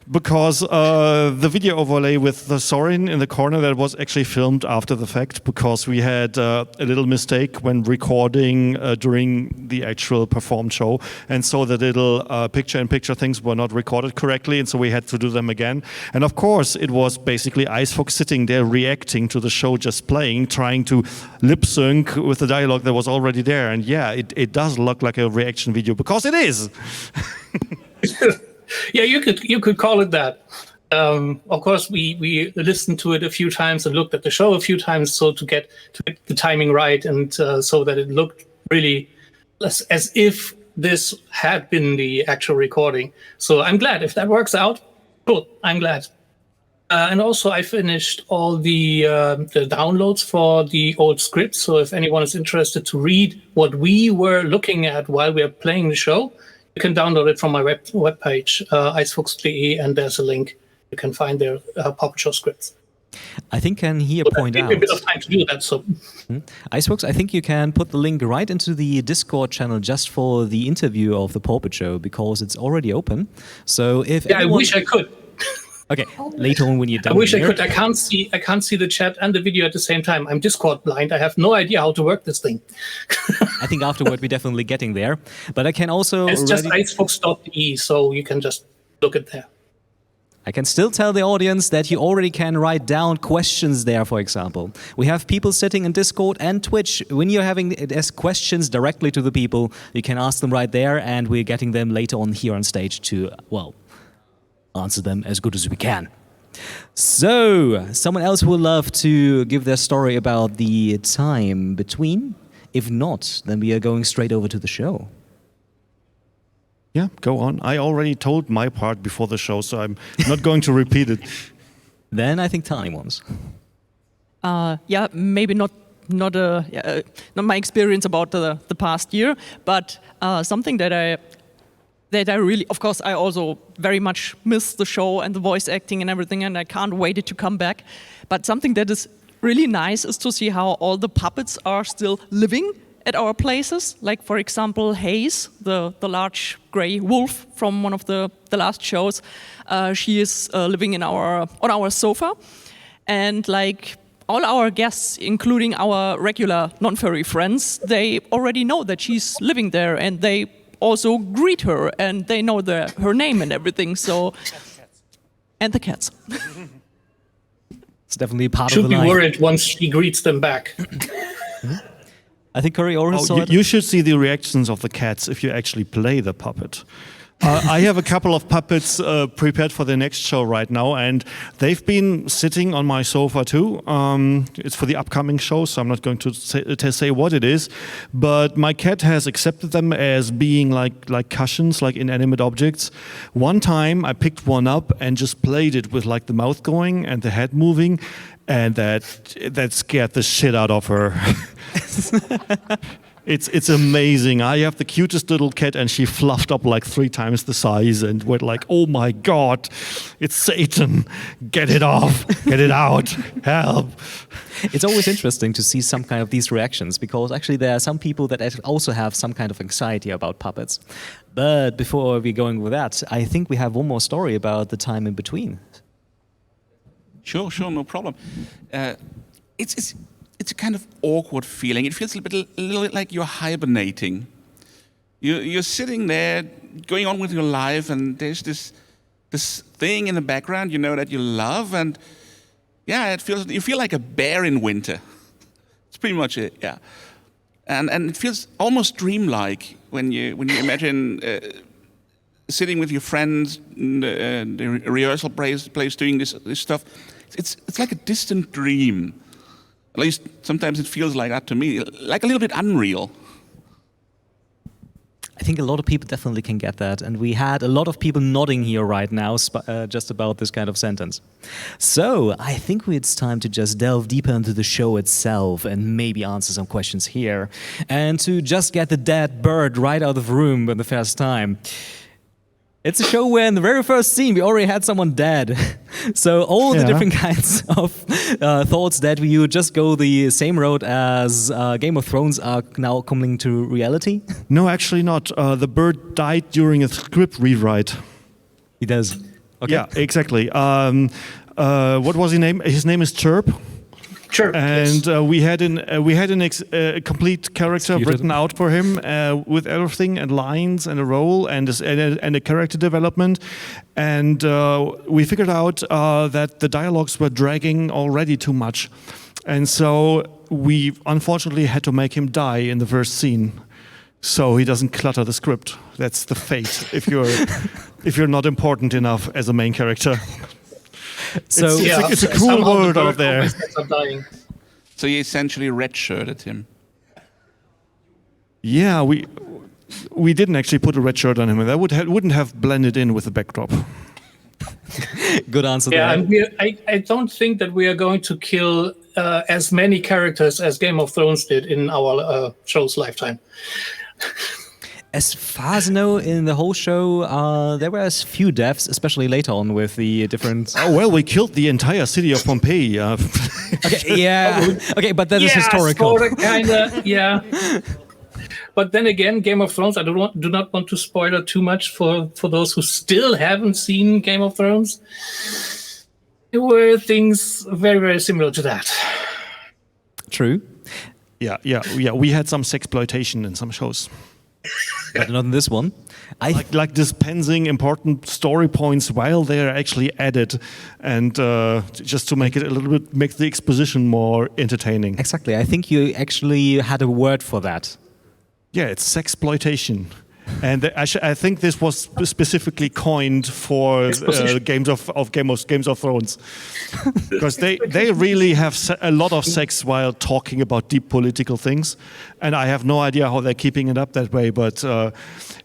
Because the video overlay with the Sorin in the corner, that was actually filmed after the fact, because we had a little mistake when recording during the actual performed show, and so the little picture-in-picture things were not recorded correctly, and so we had to do them again. And of course, it was basically Icebox sitting there reacting to the show just playing, trying to lip sync with the dialogue that was already there. And yeah, it does look like a reaction video, because it is. Yeah, you could call it that. Of course, we listened to it a few times and looked at the show a few times, so to get the timing right, and so that it looked really as if this had been the actual recording. So I'm glad if that works out. Cool, I'm glad. And also, I finished all the downloads for the old scripts. So if anyone is interested to read what we were looking at while we were playing the show, you can download it from my webpage, icebox.de, and there's a link. You can find their Pawpetshow scripts. I think can here point out. A bit of time to do that. So, Icebox, I think you can put the link right into the Discord channel just for the interview of the Pawpetshow, because it's already open. So if I wish I could. Okay, later on when you're done. I wish I could. I can't see the chat and the video at the same time. I'm Discord blind. I have no idea how to work this thing. I think afterward we're definitely getting there. But I can also. It's just icebox.de, so you can just look at there. I can still tell the audience that you already can write down questions there, for example. We have people sitting in Discord and Twitch. When you're having ask questions directly to the people, you can ask them right there, and we're getting them later on here on stage to, well, answer them as good as we can. So, someone else would love to give their story about the time between? If not, then we are going straight over to the show. Yeah, go on. I already told my part before the show, so I'm not going to repeat it. Then I think Tani wants. Yeah, maybe not my experience about the past year, but something that I really, of course, I also very much miss the show and the voice acting and everything, and I can't wait it to come back. But something that is really nice is to see how all the puppets are still living at our places. Like, for example, Hayes, the large gray wolf from one of the last shows. She is living on our sofa, and like all our guests, including our regular non-furry friends, they already know that she's living there, and they also greet her, and they know her name and everything. So, and the cats. It's definitely part Should of the life. be worried once she greets them back. I think Curry already saw it. You should see the reactions of the cats if you actually play the puppet. I have a couple of puppets prepared for the next show right now, and they've been sitting on my sofa too. It's for the upcoming show, so I'm not going to say what it is. But my cat has accepted them as being like cushions, like inanimate objects. One time I picked one up and just played it with like the mouth going and the head moving, and that scared the shit out of her. It's amazing. I have the cutest little cat, and she fluffed up like 3 times the size, and went like, "Oh my God, it's Satan! Get it off! Get it out! Help!" It's always interesting to see some kind of these reactions, because actually there are some people that also have some kind of anxiety about puppets. But before we going with that, I think we have one more story about the time in between. Sure, no problem. It's a kind of awkward feeling. It feels a little like you're hibernating. You're sitting there, going on with your life, and there's this thing in the background, that you love, and yeah, you feel like a bear in winter. It's pretty much it, yeah. And it feels almost dreamlike when you imagine sitting with your friends in the rehearsal place doing this stuff. It's like a distant dream. At least sometimes it feels like that to me, like a little bit unreal. I think a lot of people definitely can get that, and we had a lot of people nodding here right now just about this kind of sentence. So I think it's time to just delve deeper into the show itself and maybe answer some questions here, and to just get the dead bird right out of the room at the first time. It's a show where in the very first scene we already had someone dead. So all the different kinds of thoughts that you just go the same road as Game of Thrones are now coming to reality? No, actually not. The bird died during a script rewrite. He does. Okay. Yeah, exactly. What was his name? His name is Chirp. Sure. And we had a complete character written out for him with everything and lines and a role and a character development, and we figured out that the dialogues were dragging already too much, and so we unfortunately had to make him die in the first scene, so he doesn't clutter the script. That's the fate if you're not important enough as a main character. So it's a cruel world out there. So you essentially redshirted him. Yeah, we didn't actually put a red shirt on him, and that wouldn't have blended in with the backdrop. Good answer there. Yeah, and I don't think that we are going to kill as many characters as Game of Thrones did in our show's lifetime. As far as I know, in the whole show, there were a few deaths, especially later on with the different... Oh, well, we killed the entire city of Pompeii. Okay, yeah. Okay, but that is historical. Kinda, yeah. But then again, Game of Thrones, I do not want to spoil it too much for those who still haven't seen Game of Thrones. There were things very, very similar to that. True. Yeah. We had some sexploitation in some shows. But not in this one. Like dispensing important story points while they are actually added, and just to make the exposition more entertaining. Exactly. I think you actually had a word for that. Yeah, it's sexploitation. And I think this was specifically coined for Games of Thrones, because they really have a lot of sex while talking about deep political things, and I have no idea how they're keeping it up that way. But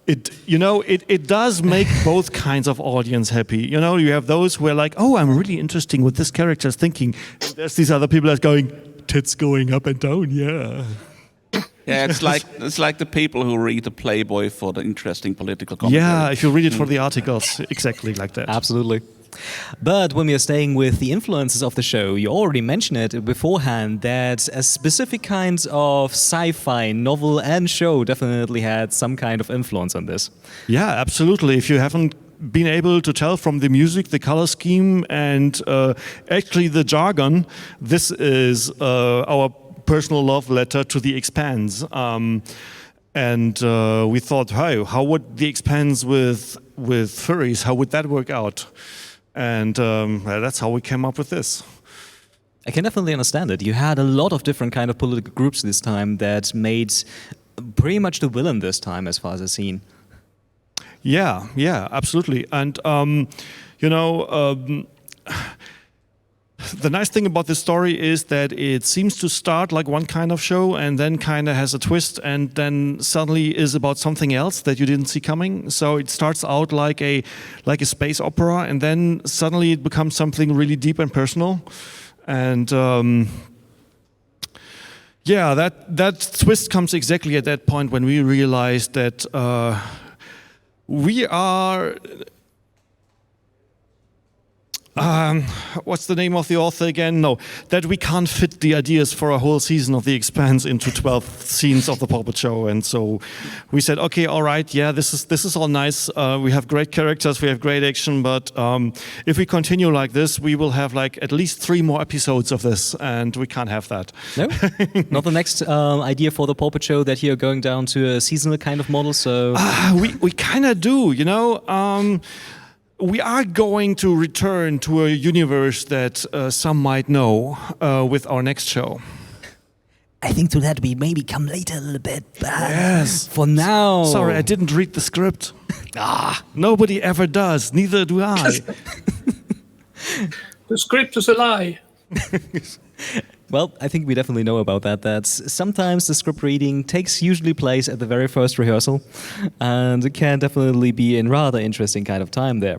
it does make both kinds of audience happy. You have those who are like, "Oh, I'm really interested what this character is thinking." And there's these other people that are going, "Tits going up and down, yeah." Yeah, it's like the people who read the Playboy for the interesting political commentary. Yeah, if you read it for the articles, exactly like that. Absolutely. But when we are staying with the influences of the show, you already mentioned it beforehand that a specific kind of sci-fi novel and show definitely had some kind of influence on this. Yeah, absolutely. If you haven't been able to tell from the music, the color scheme, and actually the jargon, this is our personal love letter to The Expanse, and we thought, hey, how would The Expanse with furries? How would that work out? And that's how we came up with this. I can definitely understand it. You had a lot of different kind of political groups this time that made pretty much the villain this time, as far as I've seen. Yeah, absolutely. And the nice thing about this story is that it seems to start like one kind of show and then kind of has a twist and then suddenly is about something else that you didn't see coming. So it starts out like a space opera and then suddenly it becomes something really deep and personal. And that twist comes exactly at that point when we realize that we are... what's the name of the author again? No, that we can't fit the ideas for a whole season of The Expanse into 12 scenes of the Pawpetshow, and so we said, okay, all right, yeah, this is all nice. We have great characters, we have great action, but if we continue like this, we will have like at least 3 more episodes of this, and we can't have that. No, not the next idea for the Pawpetshow that you're going down to a seasonal kind of model. So we kind of do, We are going to return to a universe that some might know with our next show. I think to that we maybe come later a little bit. But yes. For now. Sorry, I didn't read the script. Nobody ever does. Neither do I. The script is a lie. Well, I think we definitely know about that. That sometimes the script reading takes usually place at the very first rehearsal, and it can definitely be a rather interesting kind of time there.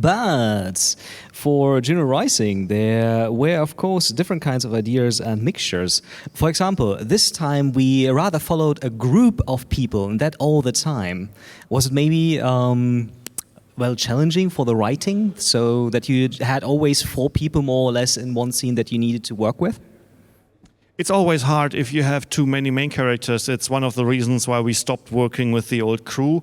But for Juno Rising, there were, of course, different kinds of ideas and mixtures. For example, this time we rather followed a group of people, and that all the time. Was it maybe challenging for the writing, so that you had always 4 people more or less in one scene that you needed to work with? It's always hard if you have too many main characters. It's one of the reasons why we stopped working with the old crew.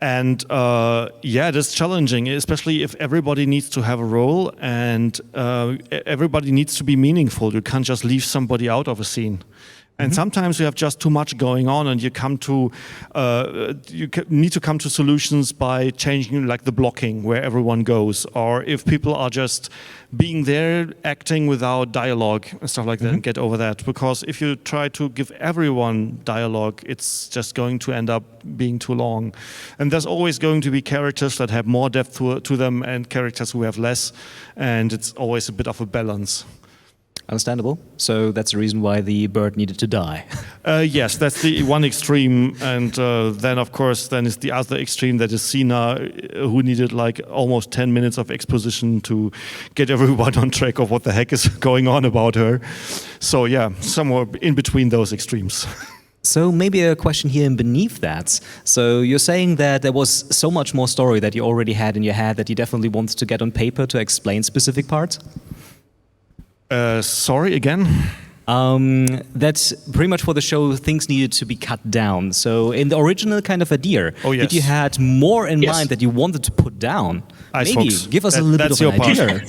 It is challenging, especially if everybody needs to have a role and everybody needs to be meaningful. You can't just leave somebody out of a scene. And sometimes you have just too much going on, and you need to come to solutions by changing like the blocking where everyone goes, or if people are just being there acting without dialogue and stuff like that, and get over that. Because if you try to give everyone dialogue, it's just going to end up being too long. And there's always going to be characters that have more depth to them and characters who have less, and it's always a bit of a balance. Understandable. So that's the reason why the bird needed to die. Yes, that's the one extreme, and then of course then is the other extreme, that is Sina, who needed like almost 10 minutes of exposition to get everyone on track of what the heck is going on about her. So yeah, somewhere in between those extremes. So maybe a question here beneath that. So you're saying that there was so much more story that you already had in your head that you definitely wanted to get on paper to explain specific parts? Sorry, again? That's pretty much for the show, things needed to be cut down. So in the original kind of idea, that you had more in mind that you wanted to put down. Maybe give us a little bit of an idea.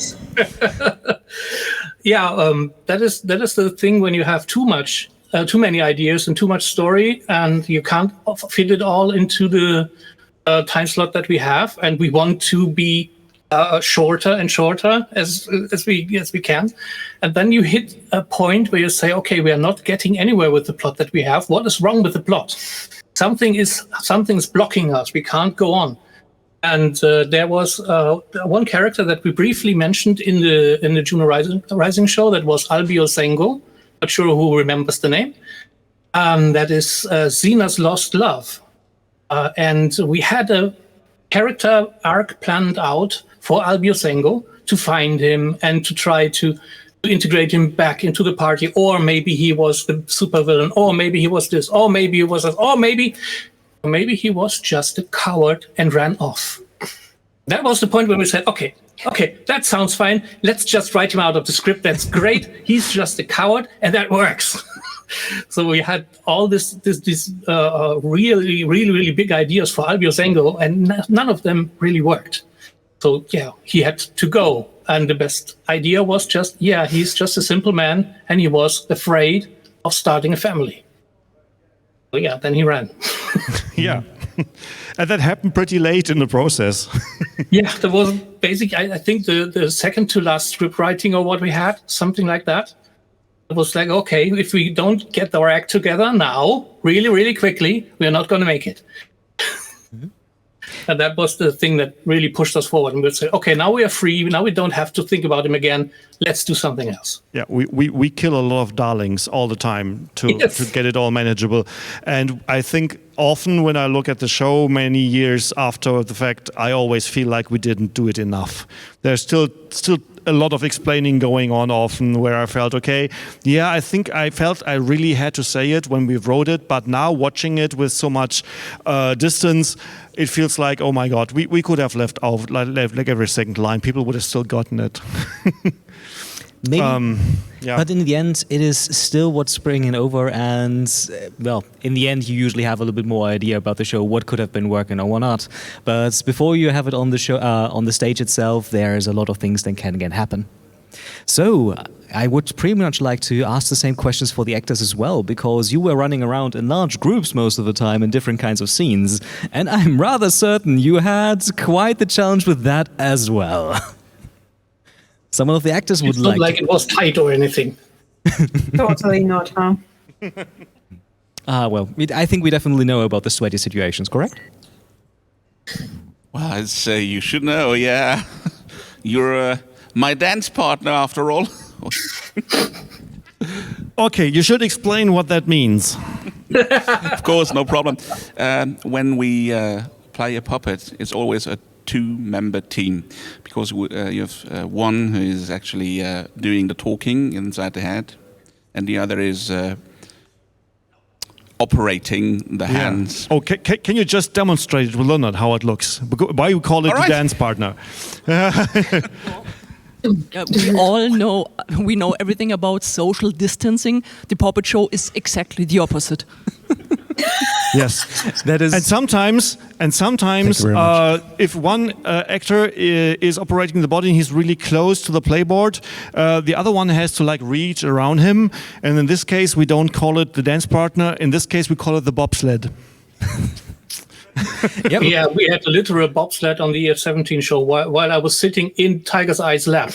That is the thing when you have too many ideas and too much story, and you can't fit it all into the time slot that we have, and we want to be shorter and shorter as we can, and then you hit a point where you say, okay, we are not getting anywhere with the plot that we have. What is wrong with the plot? Something's blocking us. We can't go on. And there was one character that we briefly mentioned in the Juno Rising show. That was Albio Sengo. Not sure who remembers the name. That is Xena's lost love, and we had a character arc planned out for Albio Sengo to find him and to try to integrate him back into the party, or maybe he was the supervillain, or maybe he was this, or maybe he was, or maybe he was just a coward and ran off. That was the point where we said, okay, that sounds fine. Let's just write him out of the script. That's great. He's just a coward, and that works. So we had all these really big ideas for Albio Sengo, and none of them really worked. So yeah, he had to go. And the best idea was he's just a simple man, and he was afraid of starting a family. So yeah, then he ran. Yeah. And that happened pretty late in the process. Yeah, there was basically, I think the second to last script writing or what we had, something like that. It was like, okay, if we don't get our act together now, really quickly, we're not going to make it. And that was the thing that really pushed us forward. And we'd say, okay, now we are free. Now we don't have to think about him again. Let's do something else. Yeah, we kill a lot of darlings all the time to get it all manageable. And I think often when I look at the show many years after the fact, I always feel like we didn't do it enough. There's still a lot of explaining going on often where I felt, okay, yeah, I think I felt I really had to say it when we wrote it, but now watching it with so much distance, it feels like, oh my God, we could have left like every second line. People would have still gotten it. Maybe, yeah. but in the end, it is still what's bringing over, and well, in the end, you usually have a little bit more idea about the show, what could have been working or what not. But before you have it on the show, on the stage itself, there's a lot of things that can happen. So I would pretty much like to ask the same questions for the actors as well, because you were running around in large groups most of the time in different kinds of scenes, and I'm rather certain you had quite the challenge with that as well. Some of the actors would it's not like it was tight or anything. Totally not, huh? Well, I think we definitely know about the sweaty situations, correct? Well, I'd say you should know, yeah. You're my dance partner, after all. Okay, you should explain what that means. Of course, no problem. When we play a puppet, it's always a two-member team, because you have one who is actually doing the talking inside the head, and the other is operating the hands. Oh, can you just demonstrate it with Leonard how it looks? Why you call it the dance partner? We know everything about social distancing. The Pawpetshow is exactly the opposite. Yes, that is. And sometimes, if one actor is operating the body and he's really close to the playboard, the other one has to like reach around him. And in this case, we don't call it the dance partner. In this case, we call it the bobsled. Yep. Yeah, we had a literal bobsled on the EF17 show while I was sitting in Tiger's Eye's lap,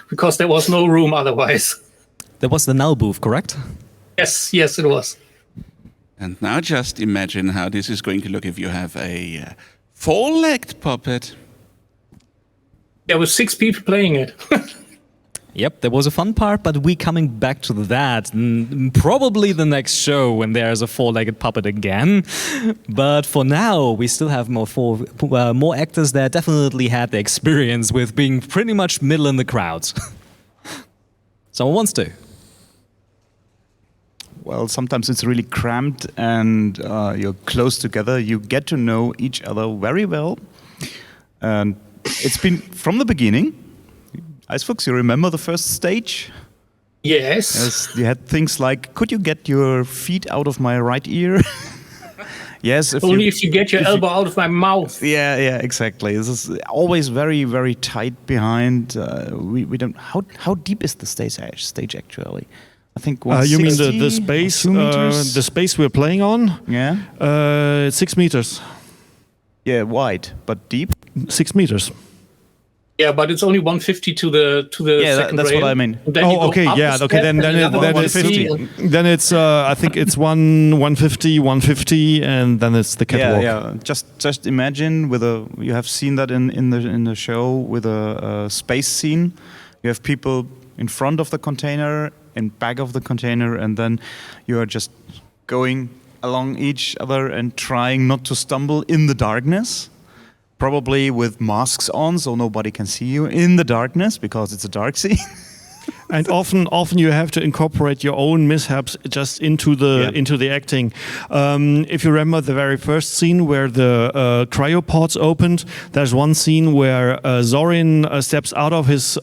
because there was no room otherwise. That was the null booth, correct? Yes, it was. And now just imagine how this is going to look if you have a four-legged puppet. There were 6 people playing it. Yep, there was a fun part, but we coming back to that probably the next show when there's a four-legged puppet again. But for now, we still have more actors that definitely had the experience with being pretty much middle in the crowd. Someone wants to. Well, sometimes it's really cramped and you're close together. You get to know each other very well. And it's been from the beginning. Icefux, you remember the first stage? Yes. You had things like, could you get your feet out of my right ear? Yes. If you get your elbow out of my mouth. Yeah, exactly. This is always very, very tight behind. We don't. How deep is the stage actually? I think you mean the space? 2 meters? The space we're playing on? Yeah. 6 meters. Yeah, wide but deep. 6 meters. Yeah, but it's only 150 to the second that's rail. what I mean. Okay, yeah, okay. Then it's 150. Then it's I think it's 150, and then it's the catwalk. Yeah. Just imagine you have seen that in the show with a space scene. You have people in front of the container, in back of the container, and then you are just going along each other and trying not to stumble in the darkness. Probably with masks on, so nobody can see you in the darkness because it's a dark scene. And often you have to incorporate your own mishaps just into the acting. If you remember the very first scene where the cryopods opened, there's one scene where Zorin steps out of his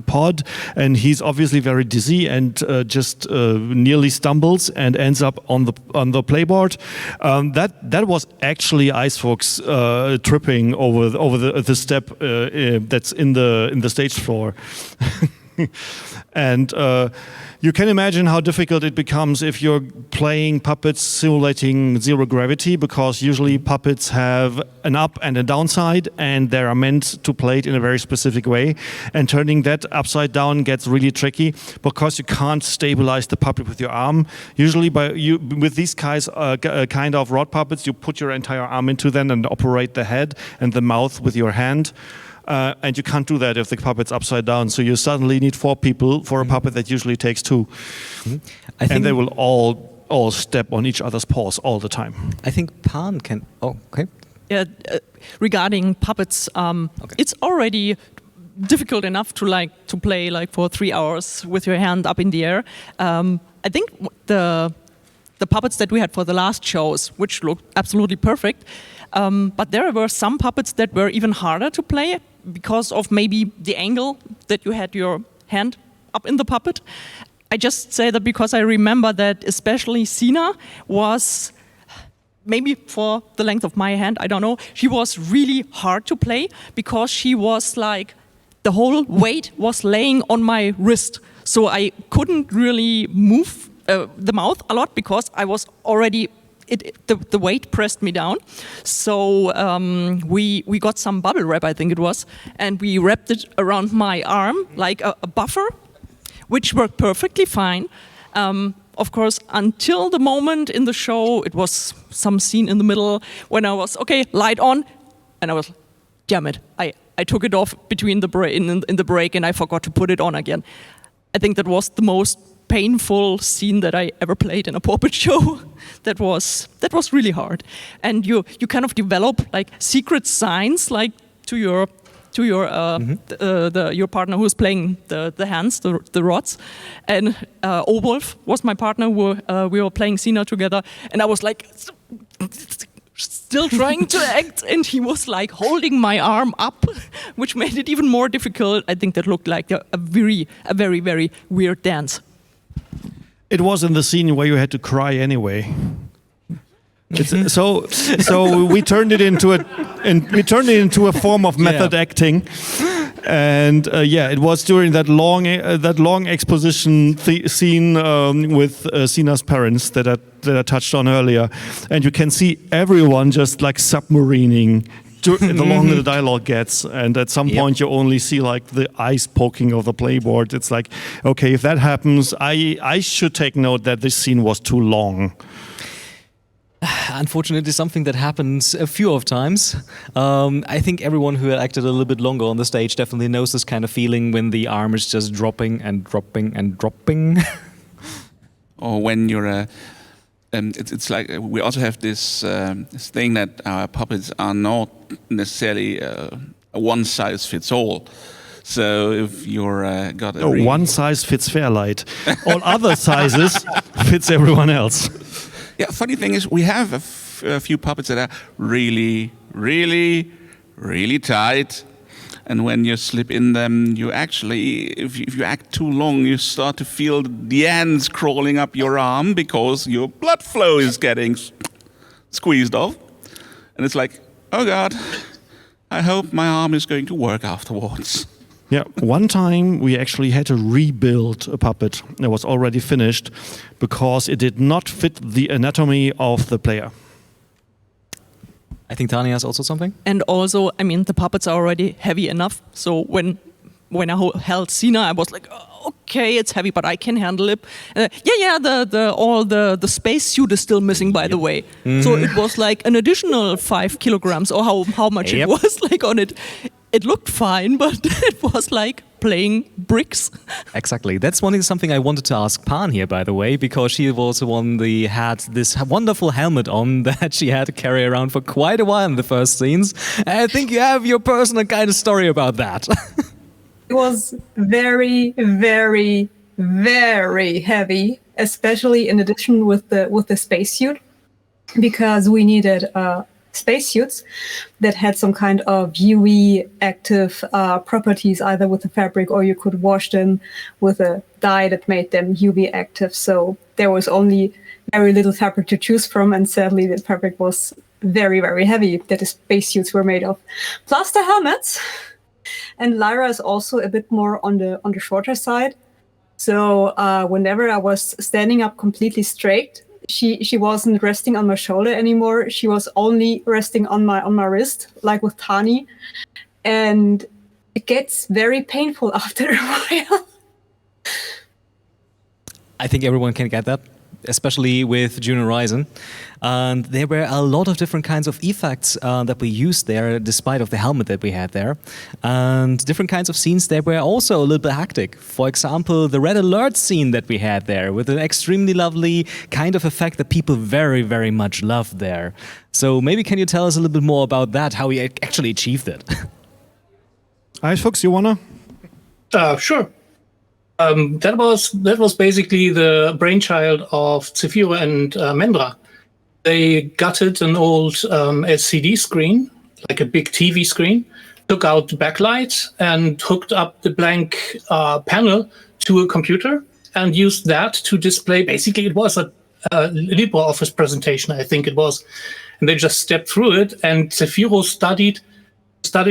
pod, and he's obviously very dizzy and just nearly stumbles and ends up on the playboard. That was actually Icefux tripping over the step that's in the stage floor. And you can imagine how difficult it becomes if you're playing puppets simulating zero gravity, because usually puppets have an up and a downside, and they are meant to play it in a very specific way. And turning that upside down gets really tricky because you can't stabilize the puppet with your arm. Usually, with these kind of rod puppets, you put your entire arm into them and operate the head and the mouth with your hand. And you can't do that if the puppet's upside down. So you suddenly need 4 people for a puppet that usually takes 2. And they will all step on each other's paws all the time. I think Pan can... Oh, okay. Yeah, regarding puppets, it's already difficult enough to play for 3 hours with your hand up in the air. I think the puppets that we had for the last shows, which looked absolutely perfect, but there were some puppets that were even harder to play because of maybe the angle that you had your hand up in the puppet. I just say that because I remember that especially Sina was, maybe for the length of my hand, I don't know, she was really hard to play because she was the whole weight was laying on my wrist. So I couldn't really move the mouth a lot because I was already the weight pressed me down. So we got some bubble wrap, I think it was, and we wrapped it around my arm like a buffer, which worked perfectly fine. Of course, until the moment in the show, it was some scene in the middle when I was, okay, light on, and I was, damn it, I took it off between in the break and I forgot to put it on again. I think that was the most painful scene that I ever played in a Pawpet show. That was really hard, and you kind of develop secret signs to your your partner who's playing the hands, the rods, and Olaf was my partner. We were playing Sina together, and I was still trying to act, and he was holding my arm up, which made it even more difficult. I think that looked like a very, very weird dance. It was in the scene where you had to cry anyway. So we turned it into a form of method acting, and it was during that long exposition scene with Sina's parents that I touched on earlier, and you can see everyone just submarining. The longer the dialogue gets, and at some point you only see the eyes poking of the playboard. It's okay, if that happens, I should take note that this scene was too long. Unfortunately, something that happens a few of times. I think everyone who had acted a little bit longer on the stage definitely knows this kind of feeling when the arm is just dropping and dropping and dropping. Or when you're it's we also have this thing that our puppets are not necessarily a one size fits all. So if you're got a one size fits Fairlight, all other sizes fits everyone else. Yeah, funny thing is we have a few puppets that are really, really, really tight. And when you slip in them, you actually, if you act too long, you start to feel the ends crawling up your arm because your blood flow is getting squeezed off. And it's oh God, I hope my arm is going to work afterwards. Yeah, one time we actually had to rebuild a puppet that was already finished because it did not fit the anatomy of the player. I think Tanya has also something. And also, the puppets are already heavy enough. So when I held Sina, I was okay, it's heavy, but I can handle it. The space suit is still missing, by the way. Mm-hmm. So it was an additional 5 kilograms, or how much it was on it. It looked fine, but it was playing bricks. Exactly. That's something I wanted to ask Pan here, by the way, because she was the one that had this wonderful helmet on that she had to carry around for quite a while in the first scenes. And I think you have your personal kind of story about that. It was very, very, very heavy, especially in addition with the spacesuit, because we needed spacesuits that had some kind of UV active properties, either with the fabric or you could wash them with a dye that made them UV active. So there was only very little fabric to choose from, and sadly the fabric was very, very heavy that the spacesuits were made of. Plus the helmets. And Lyra is also a bit more on the shorter side. So whenever I was standing up completely straight, she wasn't resting on my shoulder anymore. She was only resting on my wrist, like with Tani. And it gets very painful after a while. I think everyone can get that, especially with Juno Rising. And there were a lot of different kinds of effects that we used there, despite of the helmet that we had there. And different kinds of scenes that were also a little bit hectic. For example, the red alert scene that we had there, with an extremely lovely kind of effect that people very, very much loved there. So maybe can you tell us a little bit more about that, how we actually achieved it? Icefux, you wanna? Sure. That was basically the brainchild of Zephyro and Mendra. They gutted an old LCD screen, like a big TV screen, took out the backlight and hooked up the blank panel to a computer and used that to display. Basically, it was a LibreOffice presentation, I think it was. And they just stepped through it, and Zephyro studied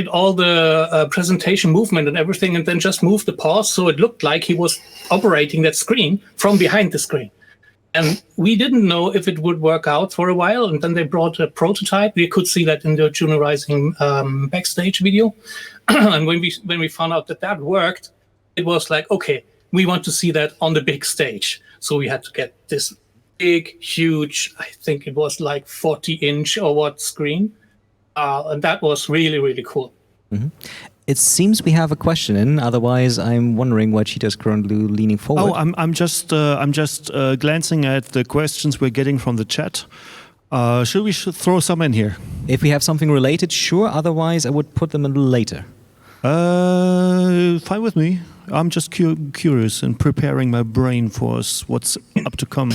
all the presentation movement and everything, and then just moved the pause so it looked like he was operating that screen from behind the screen. And we didn't know if it would work out for a while, and then they brought a prototype. We could see that in the Juno Rising backstage video. And when we found out that worked, it was like, okay, we want to see that on the big stage. So we had to get this big, huge, I think it was like 40-inch or what screen. And that was really, really cool. Mm-hmm. It seems we have a question in. Otherwise, I'm wondering why Cheetah's currently leaning forward. Oh, I'm just glancing at the questions we're getting from the chat. Should we throw some in here? If we have something related, sure. Otherwise, I would put them a little later. Fine with me. I'm just curious and preparing my brain for what's up to come.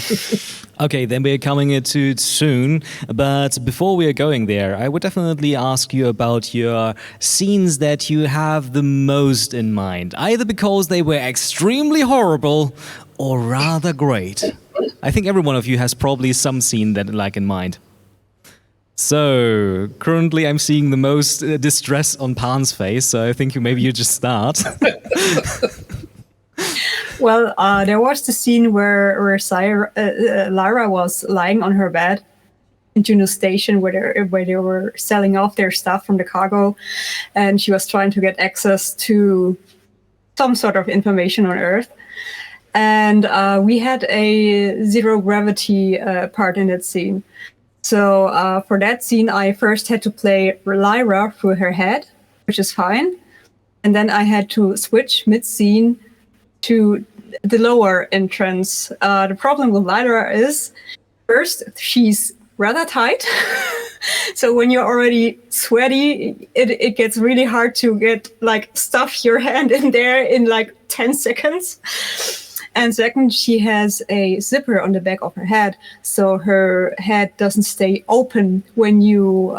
Okay, then we're coming to it soon. But before we are going there, I would definitely ask you about your scenes that you have the most in mind. Either because they were extremely horrible or rather great. I think every one of you has probably some scene that like in mind. So, currently I'm seeing the most distress on Pan's face, so I think maybe you just start. Well, there was the scene where Lyra was lying on her bed in Juno Station, where they were selling off their stuff from the cargo, and she was trying to get access to some sort of information on Earth. And we had a zero gravity part in that scene. So for that scene, I first had to play Lyra through her head, which is fine. And then I had to switch mid-scene to the lower entrance. The problem with Lyra is, first, she's rather tight. So when you're already sweaty, it gets really hard to stuff your hand in there in 10 seconds. And second, she has a zipper on the back of her head, so her head doesn't stay open when you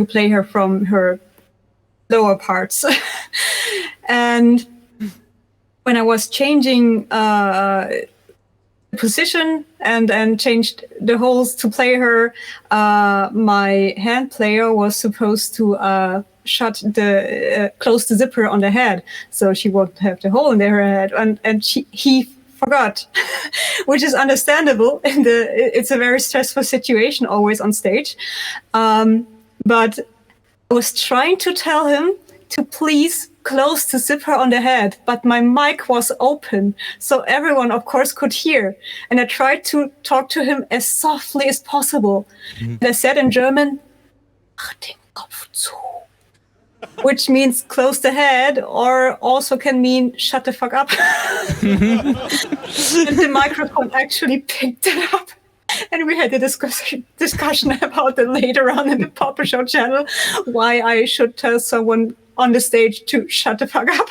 play her from her lower parts. And when I was changing position and changed the holes to play her, my hand player was supposed to close the zipper on the head, so she won't have the hole in her head, and he forgot, which is understandable. It's a very stressful situation always on stage, but I was trying to tell him to please close the zipper on the head, but my mic was open, so everyone of course could hear, and I tried to talk to him as softly as possible. And I said in German, "Mach den Kopf zu," which means close the head, or also can mean shut the fuck up. And the microphone actually picked it up. And we had a discussion about it later on in the Pawpetshow channel, why I should tell someone on the stage to shut the fuck up.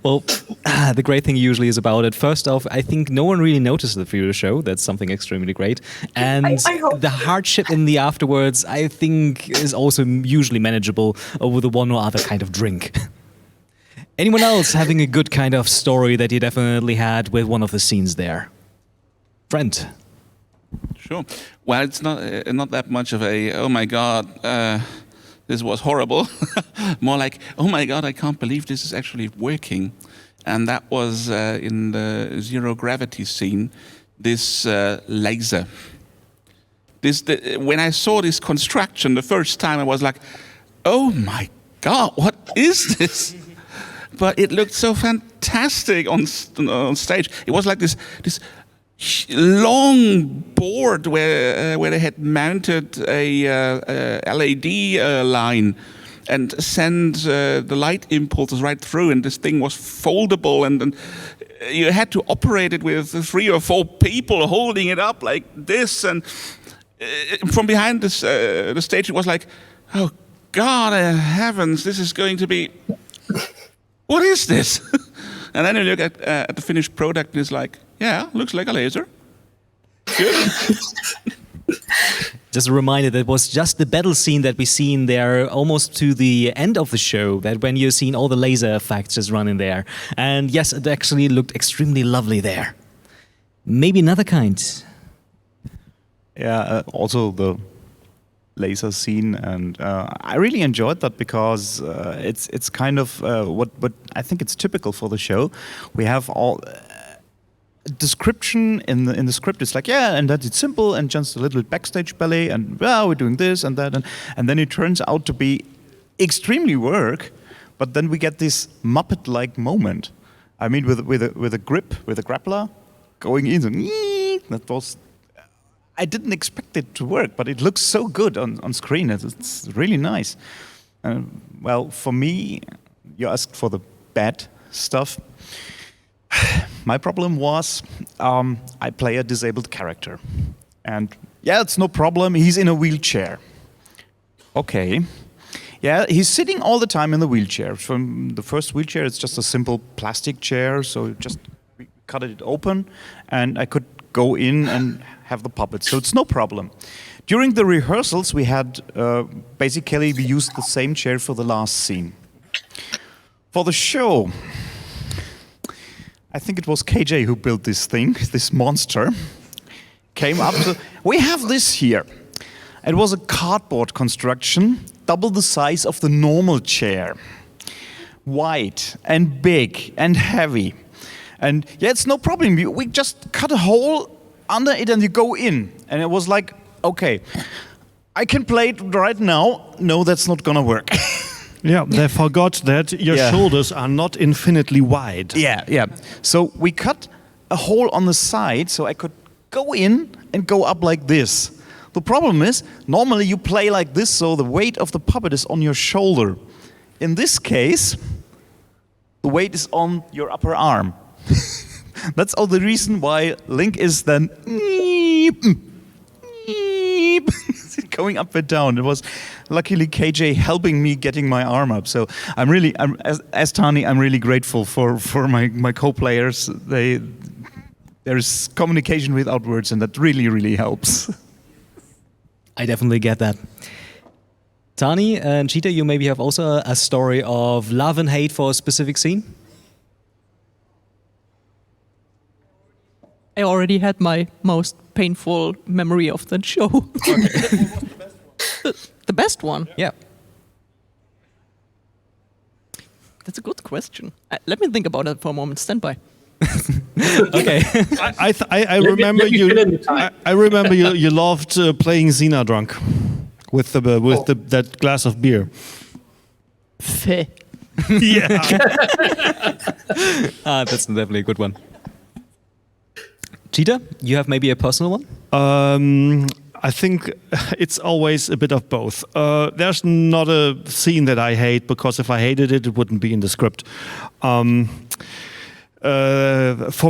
Well, the great thing usually is about it. First off, I think no one really noticed it through the show. That's something extremely great. And I hope. The hardship in the afterwards, I think, is also usually manageable with the one or other kind of drink. Anyone else having a good kind of story that you definitely had with one of the scenes there? Friend? Sure. Well, it's not that much of a, oh my God, this was horrible. More like, oh my God, I can't believe this is actually working. And that was in the zero gravity scene, this laser. When I saw this construction the first time, I was like, oh my God, what is this? But it looked so fantastic on stage. It was like this long board where they had mounted a LED line and sent the light impulses right through, and this thing was foldable, and you had to operate it with 3 or 4 people holding it up like this, and from behind the stage it was like, oh God heavens, this is going to be, what is this? And then you look at the finished product and it's like, yeah, looks like a laser. Good. Just a reminder, that was just the battle scene that we seen there almost to the end of the show, that when you've seen all the laser effects just running there. And yes, it actually looked extremely lovely there. Maybe another kind. Yeah, also the laser scene, and I really enjoyed that because it's kind of what I think it's typical for the show. We have all description in the script. It's like, yeah, and that it's simple and just a little backstage ballet, and well, we're doing this and that, and then it turns out to be extremely work. But then we get this Muppet-like moment. I mean, with a grip, with a grappler going in, and that was. I didn't expect it to work, but it looks so good on screen. It's really nice. Well, for me, you asked for the bad stuff. My problem was I play a disabled character. And yeah, it's no problem. He's in a wheelchair. Okay. Yeah, he's sitting all the time in the wheelchair. From the first wheelchair, it's just a simple plastic chair. So just we cut it open, and I could go in and have the puppet, so it's no problem. During the rehearsals, we had basically we used the same chair for the last scene. For the show, I think it was KJ who built this thing, this monster. Came up to, we have this here. It was a cardboard construction, double the size of the normal chair. White and big and heavy. And yeah, it's no problem. We just cut a hole under it and you go in. And it was like, okay, I can play it right now. No, that's not gonna work. Yeah, they forgot that your shoulders are not infinitely wide. Yeah. So we cut a hole on the side so I could go in and go up like this. The problem is, normally you play like this, so the weight of the puppet is on your shoulder. In this case, the weight is on your upper arm. That's all the reason why Link is then going up and down. It was luckily KJ helping me getting my arm up. So as Tani, I'm really grateful for my co-players. There's communication without words, and that really helps. I definitely get that. Tani and Cheetah, you maybe have also a story of love and hate for a specific scene? I already had my most painful memory of that show. The best one? Yeah. That's a good question. Let me think about it for a moment. Stand by. Okay. I remember you. I remember you loved playing Xena drunk with that glass of beer. Feh. Yeah. That's definitely a good one. Cheetah, you have maybe a personal one? I think it's always a bit of both. There's not a scene that I hate, because if I hated it, it wouldn't be in the script. For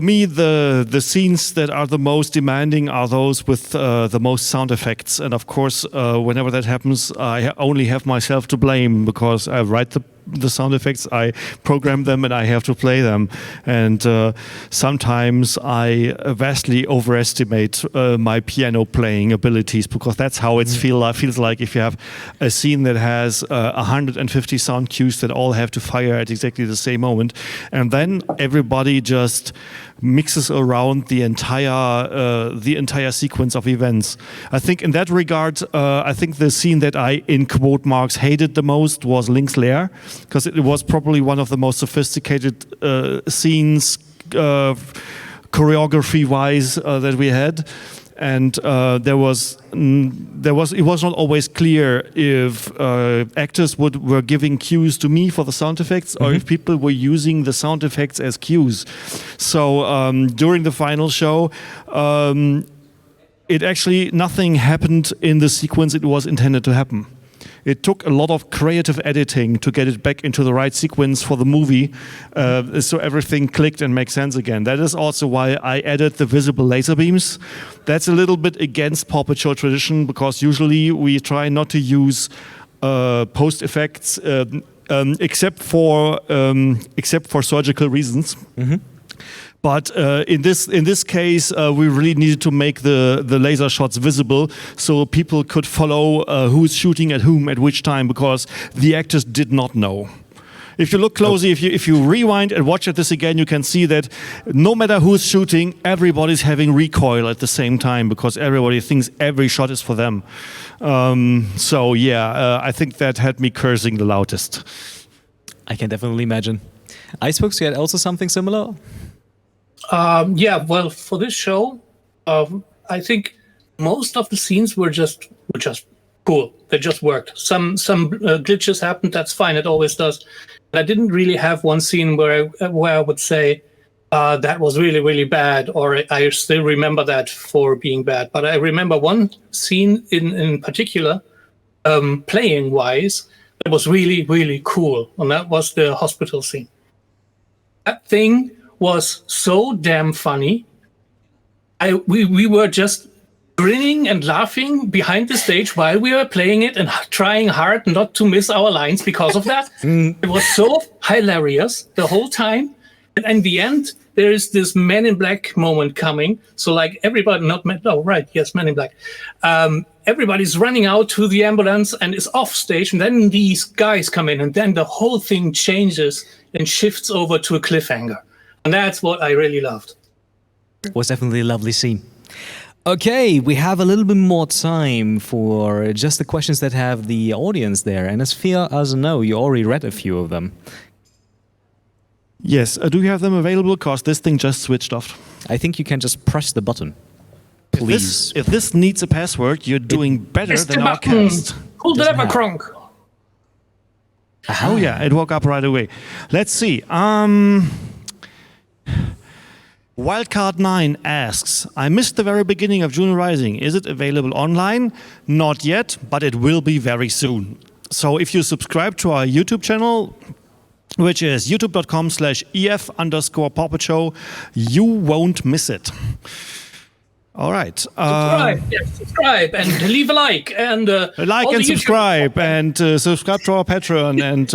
me, the scenes that are the most demanding are those with the most sound effects. And of course, whenever that happens, I only have myself to blame, because I write the sound effects, I program them, and I have to play them. And sometimes I vastly overestimate my piano playing abilities, because that's how it feels like if you have a scene that has 150 sound cues that all have to fire at exactly the same moment, and then everybody just mixes around the entire sequence of events. I think in that regard, I think the scene that I, in quote marks, hated the most was Link's Lair, because it was probably one of the most sophisticated scenes, choreography-wise, that we had. And it was not always clear if actors were giving cues to me for the sound effects, or if people were using the sound effects as cues. So during the final show, it actually nothing happened in the sequence it was intended to happen. It took a lot of creative editing to get it back into the right sequence for the movie, so everything clicked and makes sense again. That is also why I added the visible laser beams. That's a little bit against Pawpetshow tradition, because usually we try not to use post effects except for surgical reasons. But in this case, we really needed to make the laser shots visible so people could follow who's shooting at whom at which time, because the actors did not know. If you look closely, if you rewind and watch this again, you can see that no matter who's shooting, everybody's having recoil at the same time, because everybody thinks every shot is for them. So yeah, I think that had me cursing the loudest. I can definitely imagine. Icebox, you had also something similar? Yeah, well, for this show, I think most of the scenes were just cool. They just worked. Some glitches happened. That's fine. It always does. But I didn't really have one scene where I would say that was really, really bad, or I still remember that for being bad. But I remember one scene in particular, playing wise, that was really, really cool, and that was the hospital scene. That thing was so damn funny. We were just grinning and laughing behind the stage while we were playing it and trying hard not to miss our lines because of that. It was so hilarious the whole time. And in the end, there is this Men in Black moment coming. So like everybody, Men in Black. Everybody's running out to the ambulance and is off stage. And then these guys come in, and then the whole thing changes and shifts over to a cliffhanger. And that's what I really loved. It was definitely a lovely scene. Okay, we have a little bit more time for just the questions that have the audience there. And as far as I know, you already read a few of them. Yes, do you have them available? Because this thing just switched off. I think you can just press the button. Please. If this needs a password, you're doing better than our cast. Pull the lever, Kronk. Oh yeah, it woke up right away. Let's see. Wildcard9 asks, I missed the very beginning of Juno Rising. Is it available online? Not yet, but it will be very soon. So if you subscribe to our YouTube channel, which is youtube.com/ef_Pawpetshow, you won't miss it. All right. Subscribe and leave a like and like and subscribe and subscribe to our Patreon and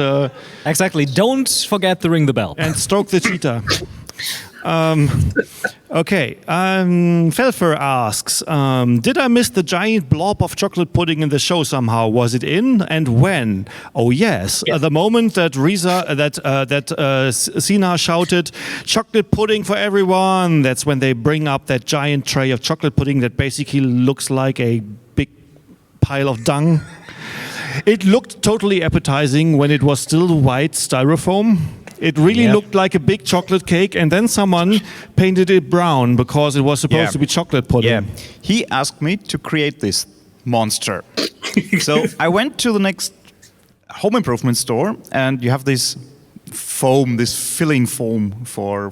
exactly. Don't forget to ring the bell and stroke the cheetah. Okay. Felfer asks, did I miss the giant blob of chocolate pudding in the show somehow? Was it in and when? Oh yes. The moment that Sina shouted chocolate pudding for everyone, that's when they bring up that giant tray of chocolate pudding that basically looks like a big pile of dung. It looked totally appetizing when it was still white styrofoam. It really looked like a big chocolate cake, and then someone painted it brown because it was supposed to be chocolate pudding. Yeah. He asked me to create this monster. So I went to the next home improvement store, and you have this foam, this filling foam for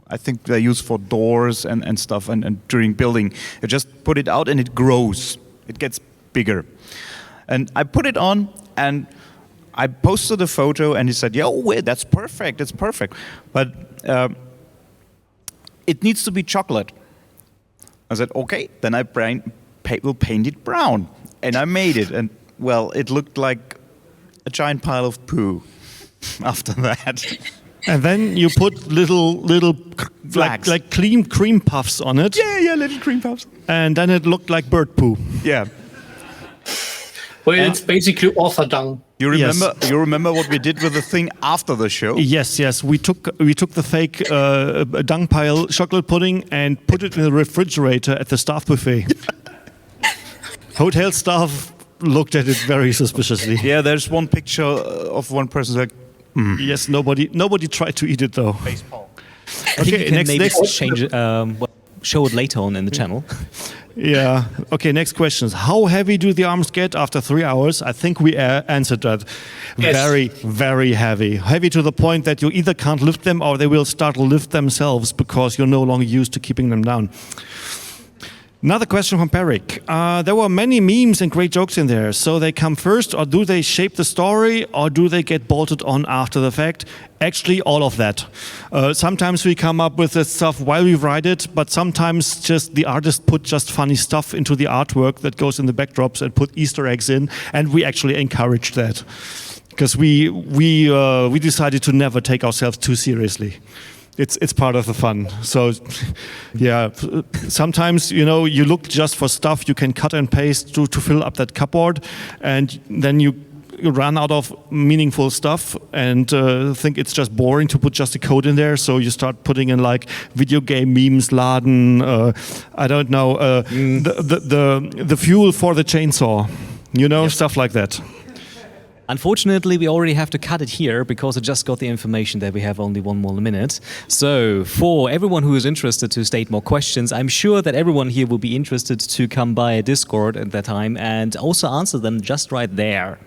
I think they use for doors and stuff, and during building. You just put it out and it grows. It gets bigger. And I put it on, and I posted a photo, and he said, "Yo, that's perfect. It's perfect, but it needs to be chocolate." I said, "Okay." Then I will paint it brown, and I made it, and well, it looked like a giant pile of poo. After that, and then you put little like cream puffs on it. Yeah, little cream puffs, and then it looked like bird poo. Yeah. Well, it's basically author dung. You Yes. remember what we did with the thing after the show? Yes. We took the fake dung pile chocolate pudding and put it in the refrigerator at the staff buffet. Hotel staff looked at it very suspiciously. Yeah, there's one picture of one person like, Yes, nobody tried to eat it though. I think you can maybe change it, show it later on in the channel. Yeah. Okay, next questions. How heavy do the arms get after 3 hours? I think we answered that. Yes. Very, very heavy. Heavy to the point that you either can't lift them or they will start to lift themselves because you're no longer used to keeping them down. Another question from Peric. There were many memes and great jokes in there. So they come first, or do they shape the story, or do they get bolted on after the fact? Actually, all of that. Sometimes we come up with this stuff while we write it, but sometimes just the artist put just funny stuff into the artwork that goes in the backdrops and put Easter eggs in, and we actually encourage that because we decided to never take ourselves too seriously. It's part of the fun. So, yeah, sometimes, you look just for stuff you can cut and paste to fill up that cupboard, and then you run out of meaningful stuff and think it's just boring to put just a code in there. So you start putting in like video game memes, Laden, I don't know, the fuel for the chainsaw, stuff like that. Unfortunately, we already have to cut it here because I just got the information that we have only 1 more minute. So for everyone who is interested to state more questions, I'm sure that everyone here will be interested to come by a Discord at that time and also answer them just right there.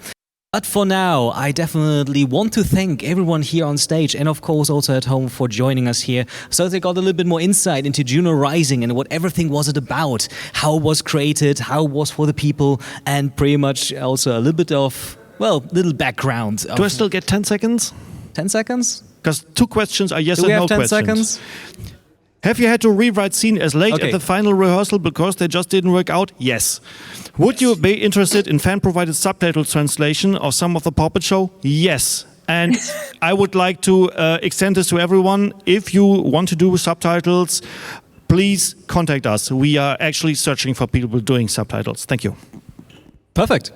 But for now, I definitely want to thank everyone here on stage and of course also at home for joining us here so they got a little bit more insight into Juno Rising and what everything was it about, how it was created, how it was for the people, and pretty much also a little bit of little background. Do I still get 10 seconds? 10 seconds? Because 2 questions are yes Do and we no have 10 questions. seconds? Have you had to rewrite scene as late Okay. at the final rehearsal because they just didn't work out? Yes. Would you be interested in fan-provided subtitle translation of some of the Pawpetshow? Yes. And I would like to extend this to everyone. If you want to do subtitles, please contact us. We are actually searching for people doing subtitles. Thank you. Perfect.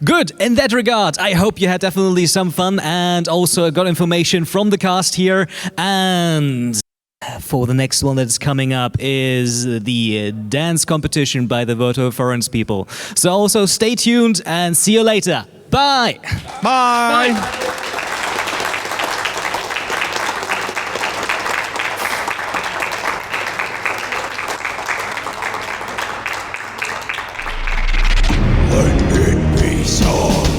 Good. In that regard, I hope you had definitely some fun and also got information from the cast here. And for the next one that's coming up is the dance competition by the Eurofurence people. So also stay tuned and see you later. Bye. Bye. Let it be so.